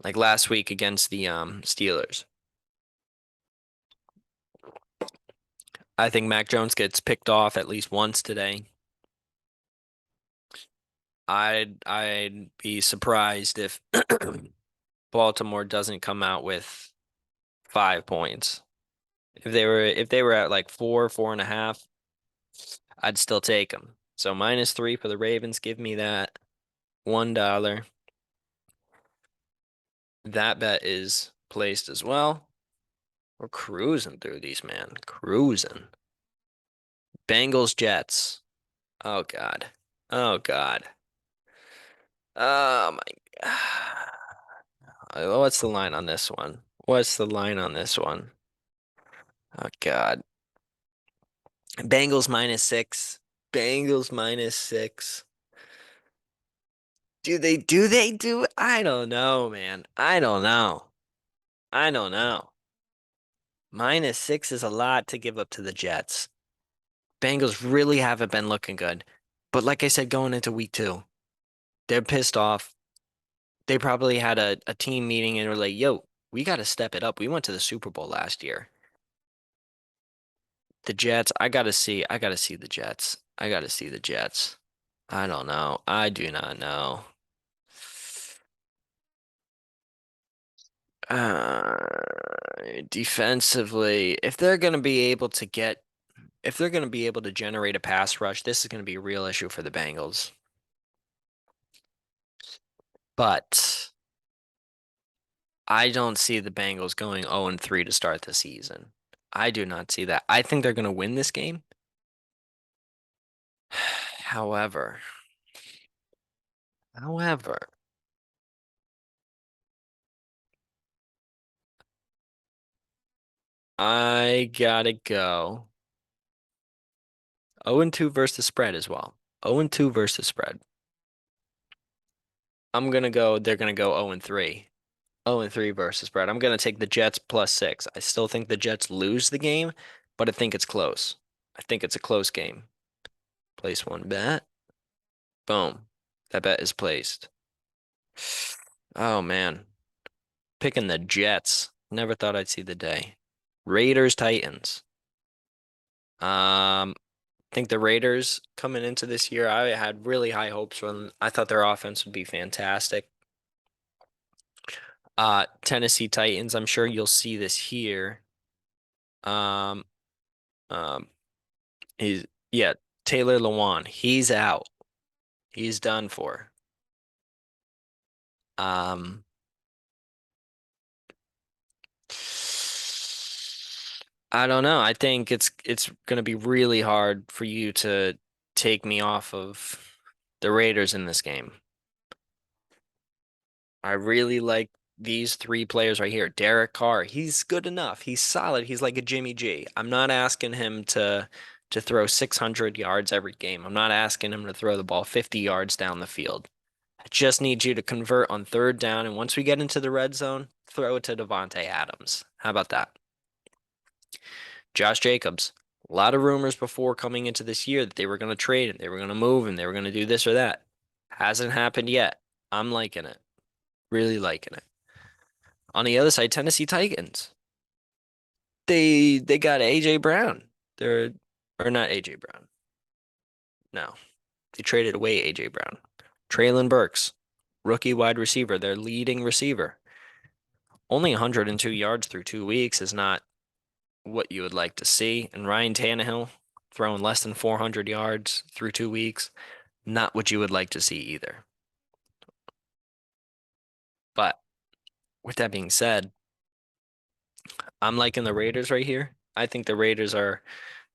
Like last week against the Steelers. I think Mac Jones gets picked off at least once today. I'd be surprised if Baltimore doesn't come out with 5 points. If they were at like 4.5, I'd still take them. So -3 for the Ravens, give me that $1. That bet is placed as well. We're cruising through these, man. Cruising. Bengals Jets. Oh God. Oh God. Oh my. What's the line on this one? What's the line on this one? Oh God. Bengals -6. Bengals -6. Do they do? I don't know, man. I don't know. I don't know. -6 is a lot to give up to the Jets. Bengals really haven't been looking good. But like I said, going into week two, they're pissed off. They probably had a team meeting and were like, yo, we got to step it up. We went to the Super Bowl last year. The Jets, I gotta see the Jets. I gotta see the Jets. I don't know. I do not know. Defensively, if they're gonna be able to generate a pass rush, this is gonna be a real issue for the Bengals. But I don't see the Bengals going 0-3 to start the season. I do not see that. I think they're gonna win this game. However, however, I gotta go 0-2 versus spread as well. 0-2 versus spread. They're gonna go 0-3. 0-3 versus spread. I'm gonna take the Jets +6. I still think the Jets lose the game, but I think it's close. I think it's a close game. Place one bet. Boom. That bet is placed. Oh man. Picking the Jets. Never thought I'd see the day. Raiders, Titans. Think the Raiders coming into this year, I had really high hopes for them. I thought their offense would be fantastic. Tennessee Titans, I'm sure you'll see this here. Um, um, he's yeah, Taylor Lewan, he's out. He's done for. Um, I don't know. I think it's gonna be really hard for you to take me off of the Raiders in this game. I really like these three players right here. Derek Carr, he's good enough. He's solid. He's like a Jimmy G. I'm not asking him to throw 600 yards every game. I'm not asking him to throw the ball 50 yards down the field. I just need you to convert on third down, and once we get into the red zone, throw it to Devontae Adams. How about that? Josh Jacobs. A lot of rumors before coming into this year that they were going to trade him, they were going to move him, they were going to do this or that. Hasn't happened yet. I'm liking it. Really liking it. On the other side, Tennessee Titans. They got AJ Brown. They're or not AJ Brown. No. They traded away AJ Brown. Traylon Burks, rookie wide receiver, their leading receiver. Only 102 yards through 2 weeks is not what you would like to see. And Ryan Tannehill throwing less than 400 yards through 2 weeks, not what you would like to see either. But with that being said, I'm liking the Raiders right here. I think the Raiders are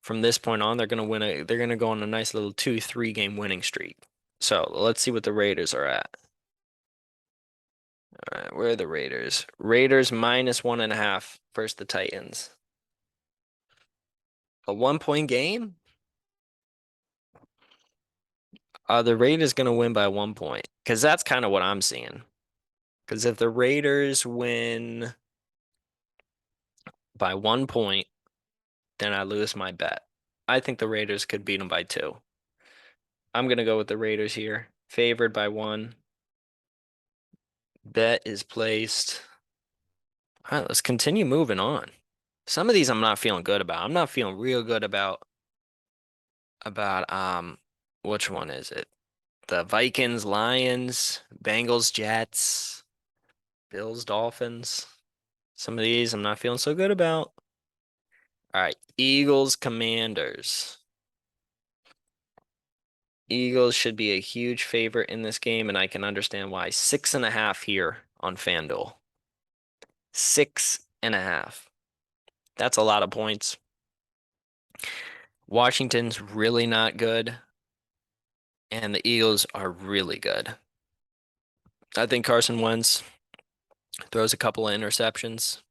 from this point on, they're gonna go on a nice little 2-3 game winning streak. So let's see what the Raiders are at. All right, where are the Raiders? Raiders -1.5 versus the Titans. A 1 point game? Are the Raiders gonna win by 1 point? Because that's kind of what I'm seeing. Because if the Raiders win by 1 point, then I lose my bet. I think the Raiders could beat them by two. I'm gonna go with the Raiders here. Favored by one. Bet is placed. All right, let's continue moving on. Some of these I'm not feeling good about. I'm not feeling real good about which one is it? The Vikings, Lions, Bengals, Jets, Bills, Dolphins. Some of these I'm not feeling so good about. All right, Eagles, Commanders. Eagles should be a huge favorite in this game, and I can understand why. 6.5 here on FanDuel. 6.5. That's a lot of points. Washington's really not good, and the Eagles are really good. I think Carson Wentz throws a couple of interceptions,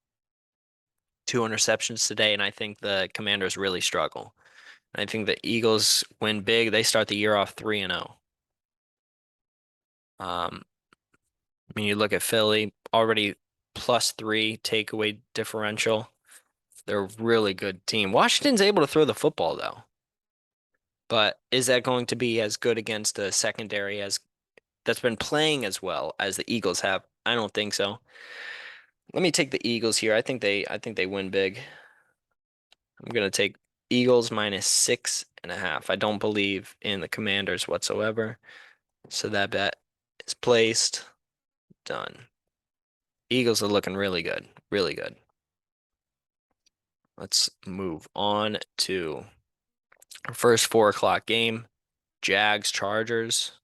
2 interceptions today, and I think the Commanders really struggle. I think the Eagles win big. They start the year off 3-0. I mean, you look at Philly, already +3 takeaway differential. They're a really good team. Washington's able to throw the football though. But is that going to be as good against a secondary as that's been playing as well as the Eagles have? I don't think so. Let me take the Eagles here. I think they win big. I'm gonna take Eagles -6.5. I don't believe in the Commanders whatsoever. So that bet is placed. Done. Eagles are looking really good. Really good. Let's move on to our first 4 o'clock game. Jags Chargers.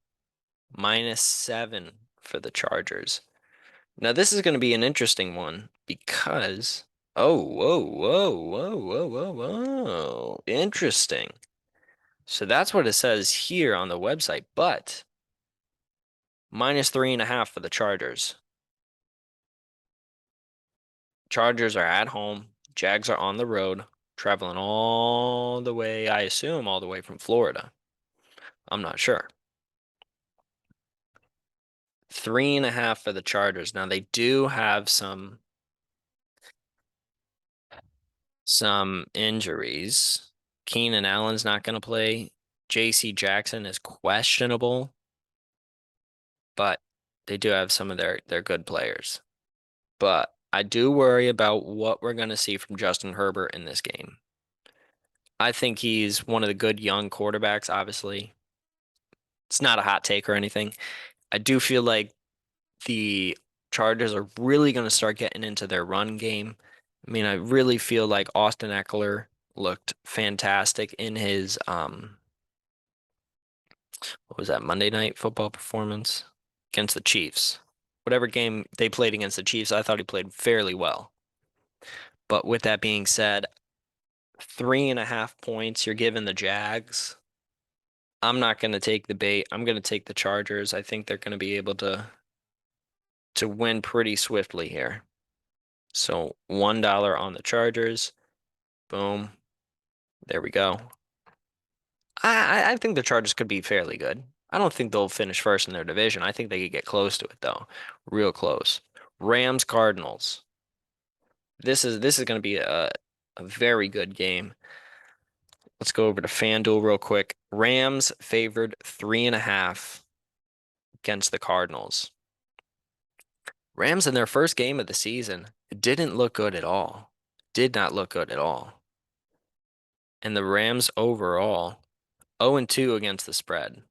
-7 for the Chargers. Now this is going to be an interesting one because oh whoa whoa whoa whoa whoa whoa interesting. So that's what it says here on the website, but -3.5 for the Chargers. Chargers are at home. Jags are on the road, traveling all the way, I assume, all the way from Florida. I'm not sure. 3.5 for the Chargers. Now they do have some injuries. Keenan Allen's not going to play. J.C. Jackson is questionable, but they do have some of their good players. But I do worry about what we're going to see from Justin Herbert in this game. I think he's one of the good young quarterbacks, obviously. It's not a hot take or anything. I do feel like the Chargers are really going to start getting into their run game. I mean, I really feel like Austin Eckler looked fantastic in his what was that Monday Night Football performance against the Chiefs. Whatever game they played against the Chiefs, I thought he played fairly well. But with that being said, 3.5 points you're giving the Jags. I'm not going to take the bait. I'm going to take the Chargers. I think they're going to be able to win pretty swiftly here. So $1 on the Chargers. Boom. There we go. I think the Chargers could be fairly good. I don't think they'll finish first in their division. I think they could get close to it though. Real close. Rams Cardinals. This is going to be a very good game. Let's go over to FanDuel real quick. Rams favored 3.5 against the Cardinals. Rams in their first game of the season didn't look good at all. Did not look good at all. And the Rams overall 0-2 against the spread.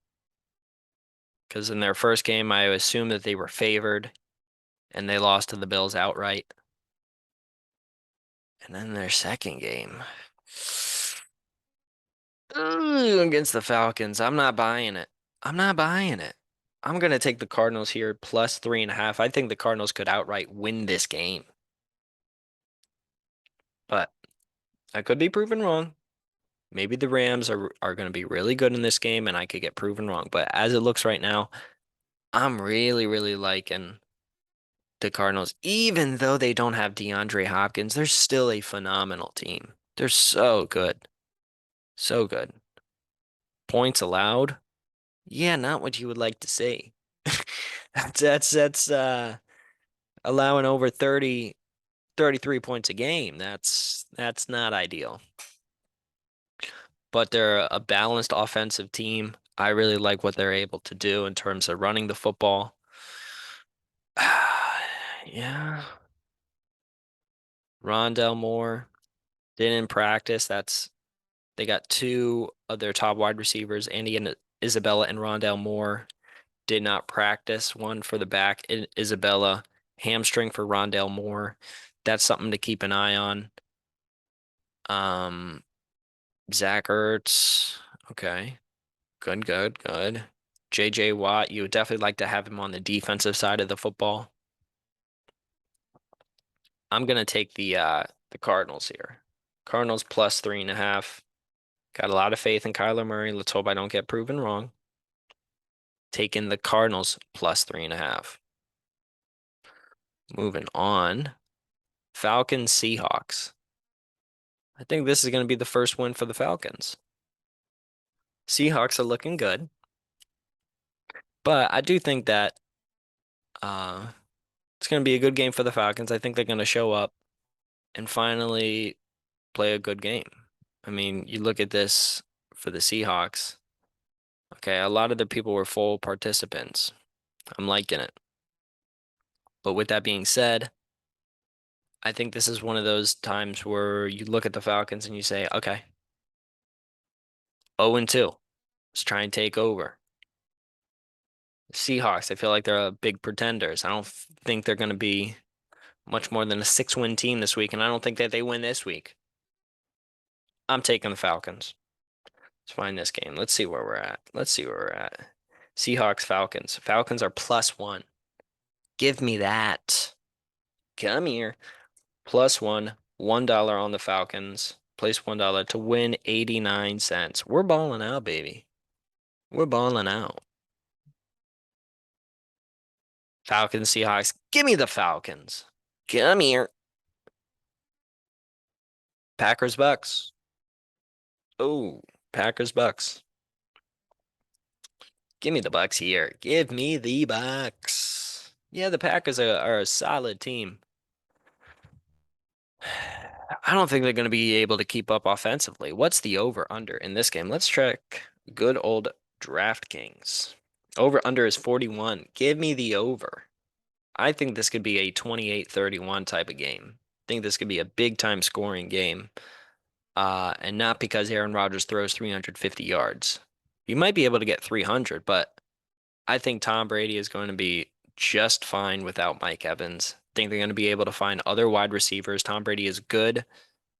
Because in their first game, I assume that they were favored and they lost to the Bills outright. And then their second game against the Falcons, I'm not buying it. I'm not buying it. I'm going to take the Cardinals here +3.5. I think the Cardinals could outright win this game. But I could be proven wrong. Maybe the Rams are going to be really good in this game and I could get proven wrong. But as it looks right now, I'm really, really liking the Cardinals. Even though they don't have DeAndre Hopkins, they're still a phenomenal team. They're so good. So good. Points allowed? Yeah, not what you would like to see. That's allowing over 33 points a game. That's not ideal. But they're a balanced offensive team. I really like what they're able to do in terms of running the football. Yeah, Rondell Moore didn't practice. They got two of their top wide receivers, Andy and Isabella and Rondell Moore, did not practice. One for the back, Isabella, hamstring for Rondell Moore. That's something to keep an eye on. Um, Zach Ertz, okay, good, good, good. JJ Watt, you would definitely like to have him on the defensive side of the football. I'm gonna take the Cardinals here. Cardinals plus 3.5. Got a lot of faith in Kyler Murray. Let's hope I don't get proven wrong. Taking the Cardinals plus 3.5. Moving on. Falcons Seahawks. I think this is going to be the first win for the Falcons. Seahawks are looking good, but I do think that uh, it's going to be a good game for the Falcons. I think they're going to show up and finally play a good game. I mean, you look at this for the Seahawks. Okay, a lot of the people were full participants. I'm liking it. But with that being said, I think this is one of those times where you look at the Falcons and you say, okay, 0-2. Let's try and take over. Seahawks, I feel like they're big pretenders. I don't think they're going to be much more than a 6-win team this week, and I don't think that they win this week. I'm taking the Falcons. Let's find this game. Let's see where we're at. Let's see where we're at. Seahawks, Falcons. Falcons are +1. Give me that. Come here. +1. $1 on the Falcons. Place $1 to win 89 cents. We're balling out, baby. We're balling out. Falcons, Seahawks. Give me the Falcons. Come here. Packers, Bucks. Oh, Packers, Bucks. Give me the Bucks here. Give me the Bucks. Yeah, the Packers are a solid team. I don't think they're going to be able to keep up offensively. What's the over under in this game? Let's check good old DraftKings. Over under is 41. Give me the over. I think this could be a 28-31 type of game. I think this could be a big time scoring game. And not because Aaron Rodgers throws 350 yards. You might be able to get 300, but I think Tom Brady is going to be just fine without Mike Evans. I think they're going to be able to find other wide receivers. Tom Brady is good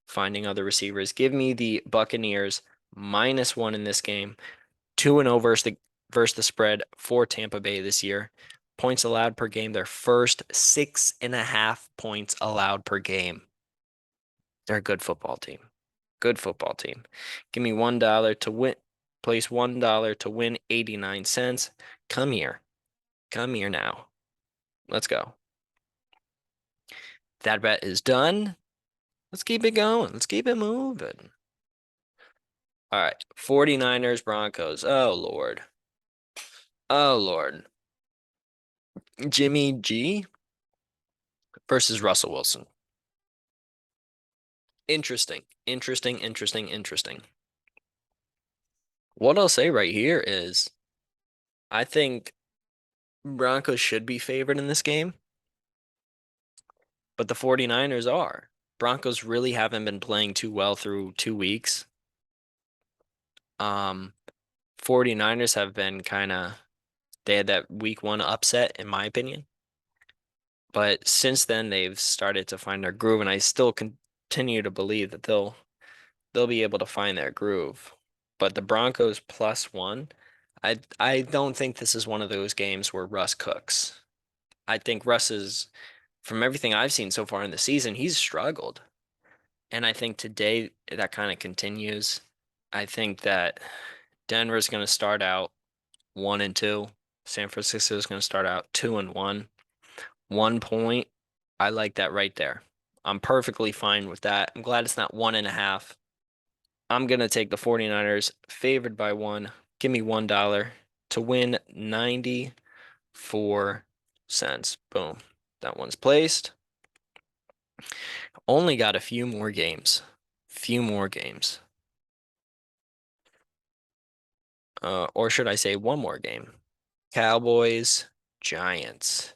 finding other receivers. Give me the Buccaneers -1 in this game. 2-0 versus the spread for Tampa Bay this year. Points allowed per game, their first 6.5 points allowed per game. They're a good football team. Good football team. Give me $1 to win. Place $1 to win 89 cents. Come here. Come here now. Let's go. That bet is done. Let's keep it going. Let's keep it moving. All right. 49ers, Broncos. Oh, Lord. Oh, Lord. Jimmy G versus Russell Wilson. Interesting. Interesting, interesting, interesting. What I'll say right here is I think Broncos should be favored in this game, but the 49ers are. Broncos really haven't been playing too well through 2 weeks. Um, 49ers have been kind of they had that week one upset, in my opinion. But since then, they've started to find their groove, and I still continue to believe that they'll be able to find their groove. But the Broncos +1, I don't think this is one of those games where Russ cooks. I think Russ is, from everything I've seen so far in the season, he's struggled. And I think today that kind of continues. I think that Denver's going to start out 1-2. San Francisco is going to start out 2-1. 1 point. I like that right there. I'm perfectly fine with that. I'm glad it's not 1.5. I'm going to take the 49ers favored by 1. Give me $1 to win 94 cents. Boom. That one's placed. Only got a few more games. Few more games. Or should I say one more game? Cowboys, Giants.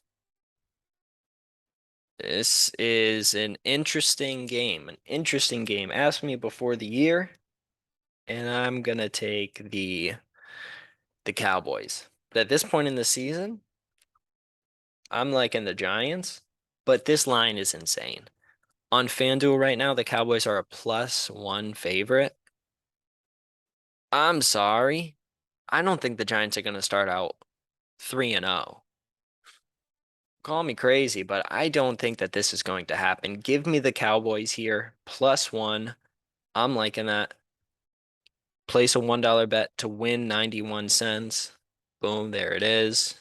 This is an interesting game. An interesting game. Asked me before the year, and I'm gonna take the Cowboys. But at this point in the season, I'm liking the Giants, but this line is insane. On FanDuel right now, the Cowboys are a +1 favorite. I'm sorry. I don't think the Giants are gonna start out 3-0. Call me crazy, but I don't think that this is going to happen. Give me the Cowboys here, +1. I'm liking that. Place a $1 bet to win 91 cents. Boom, there it is.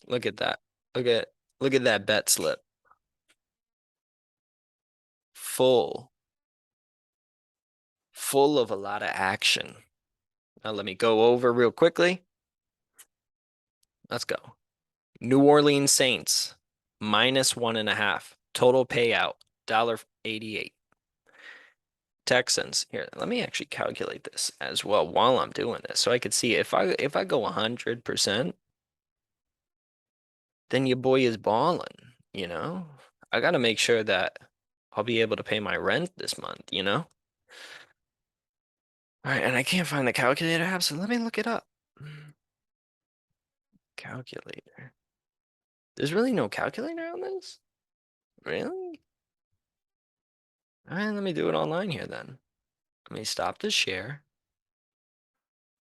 Look at that. Look at look at that bet slip. Full, full of a lot of action. Now let me go over real quickly. Let's go. New Orleans Saints, -1.5. Total payout, $1.88. Texans. Here, let me actually calculate this as well while I'm doing this so I could see if I go 100%, then your boy is balling, you know? I gotta make sure that I'll be able to pay my rent this month, you know? All right, and I can't find the calculator app, so let me look it up. Calculator. There's really no calculator on this? Really? All right, let me do it online here then. Let me stop the share.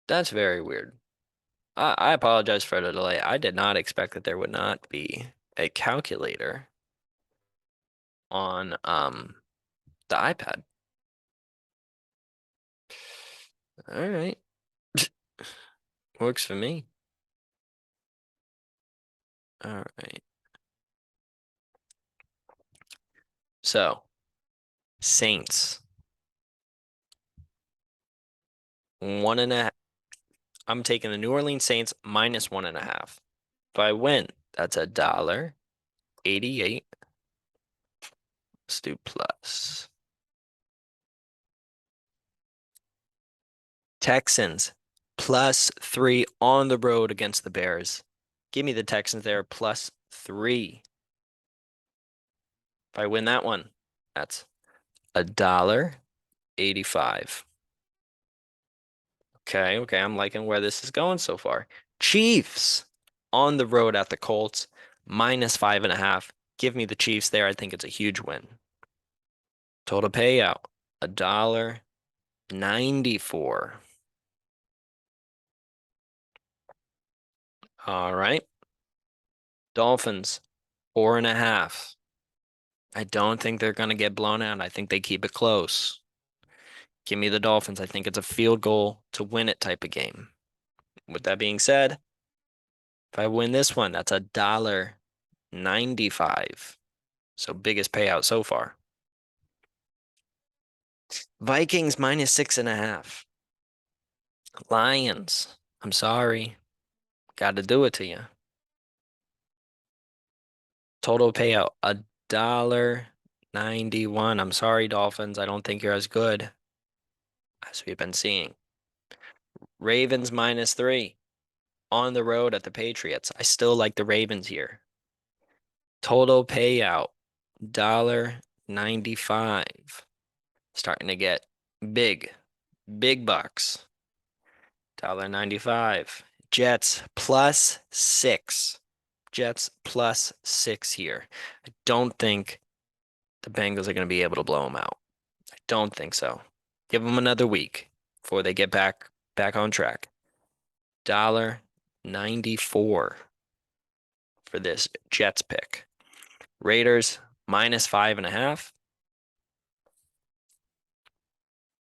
That's very weird. I apologize for the delay. I did not expect that there would not be a calculator on the iPad. All right. Works for me. All right. So, Saints, 1.5. I'm taking the New Orleans Saints -1.5. If I win, that's $1.88. Let's do plus. Texans, +3 on the road against the Bears. Give me the Texans there, +3. If I win that one, that's $1.85. Okay, I'm liking where this is going so far. Chiefs on the road at the Colts, -5.5. Give me the Chiefs there. I think it's a huge win. Total payout, $1.94. All right. Dolphins, 4.5. I don't think they're going to get blown out. I think they keep it close. Give me the Dolphins. I think it's a field goal to win it type of game. With that being said, if I win this one, that's $1.95. So biggest payout so far. Vikings -6.5. Lions. I'm sorry. Got to do it to you. Total payout $1.91. I'm sorry, Dolphins. I don't think you're as good as we've been seeing. Ravens -3 on the road at the Patriots. I still like the Ravens here. Total payout $1.95. Starting to get big, big bucks. $1.95. Jets +6. Jets +6 here. I don't think the Bengals are going to be able to blow them out. I don't think so. Give them another week before they get back on track. $1.94 for this Jets pick. Raiders -5.5.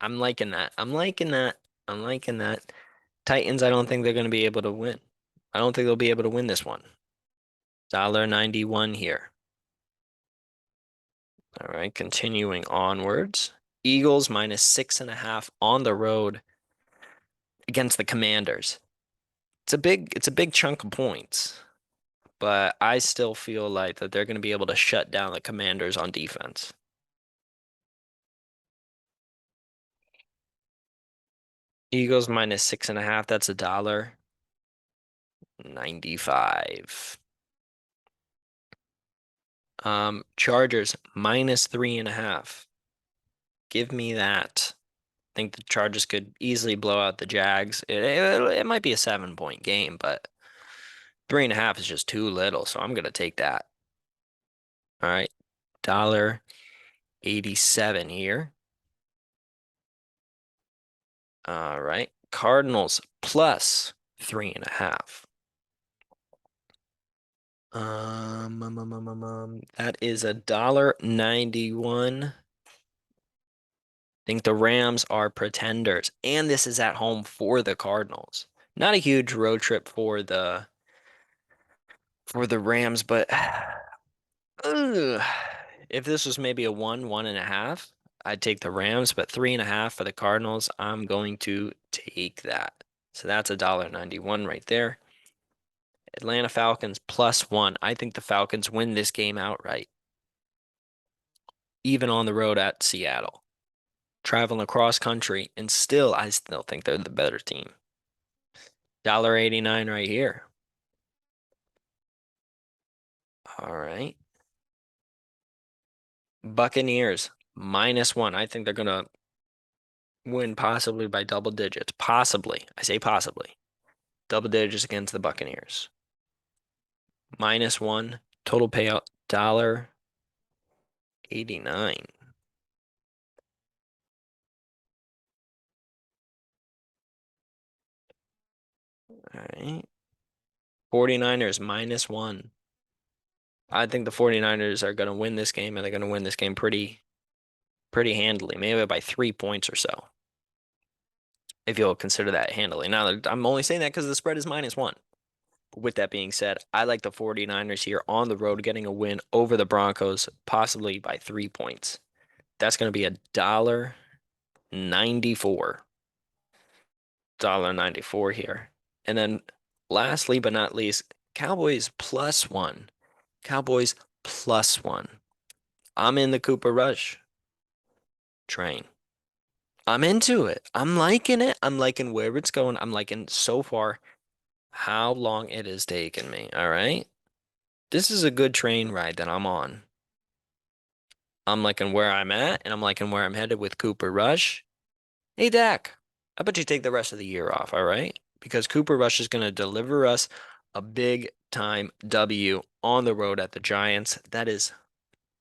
I'm liking that. I'm liking that. I'm liking that. Titans, I don't think they're going to be able to win. I don't think they'll be able to win this one. $1.91 here. All right, continuing onwards. Eagles -6.5 on the road against the Commanders. It's a big chunk of points, but I still feel like that they're going to be able to shut down the Commanders on defense. Eagles minus 6.5. That's $1.95. Chargers minus 3.5. Give me that. Think the Chargers could easily blow out the Jags. It might be a 7 point game, but 3.5 is just too little, so I'm gonna take that. All right, $1.87 here. All right, Cardinals plus 3.5. That is $1.91. Think the Rams are pretenders, and this is at home for the Cardinals. Not a huge road trip for the Rams, but ugh, if this was maybe a 1.5, I'd take the Rams, but 3.5 for the Cardinals, I'm going to take that. So that's $1.91 right there. Atlanta Falcons +1. I think the Falcons win this game outright, even on the road at Seattle. Traveling across country, and I still think they're the better team. $1.89 right here. All right. Buccaneers -1. I think they're gonna win possibly by double digits. Possibly. I say possibly. Double digits against the Buccaneers. -1. Total payout $1.89. All right. 49ers -1. I think the 49ers are going to win this game, and they're going to win this game pretty handily, maybe by 3 points or so, if you'll consider that handily. Now, I'm only saying that because the spread is -1. But with that being said, I like the 49ers here on the road getting a win over the Broncos, possibly by 3 points. That's going to be $1.94. $1.94 here. And then lastly but not least, Cowboys +1. Cowboys +1. I'm in the Cooper Rush train. I'm into it. I'm liking it. I'm liking where it's going. I'm liking so far how long it has taken me. All right. This is a good train ride that I'm on. I'm liking where I'm at, and I'm liking where I'm headed with Cooper Rush. Hey, Dak, I bet you take the rest of the year off, all right? Because Cooper Rush is going to deliver us a big time W on the road at the Giants. That is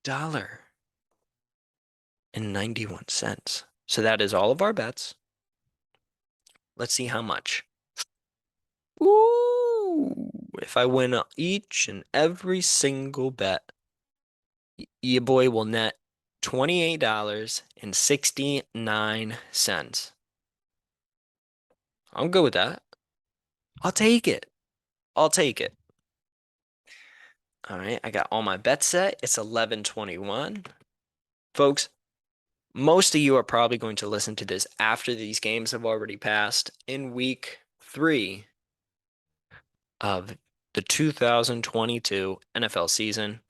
$1.91. So that is all of our bets. Let's see how much. Ooh, if I win each and every single bet, your boy will net $28.69. I'm good with that. I'll take it. I'll take it. All right, I got all my bets set. It's 11:21. Folks, most of you are probably going to listen to this after these games have already passed in week 3 of the 2022 NFL season.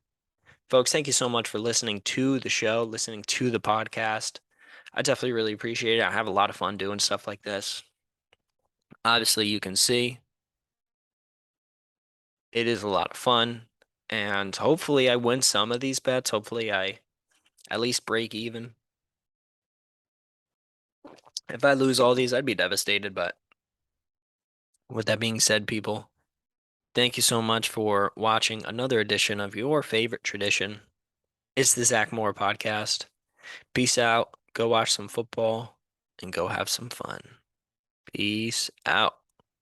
Folks, thank you so much for listening to the show, listening to the podcast. I definitely really appreciate it. I have a lot of fun doing stuff like this. Obviously, you can see it is a lot of fun, and hopefully I win some of these bets. Hopefully I at least break even. If I lose all these, I'd be devastated, but with that being said, people, thank you so much for watching another edition of your favorite tradition. It's the Zach Moore podcast. Peace out. Go watch some football and go have some fun. Peace out.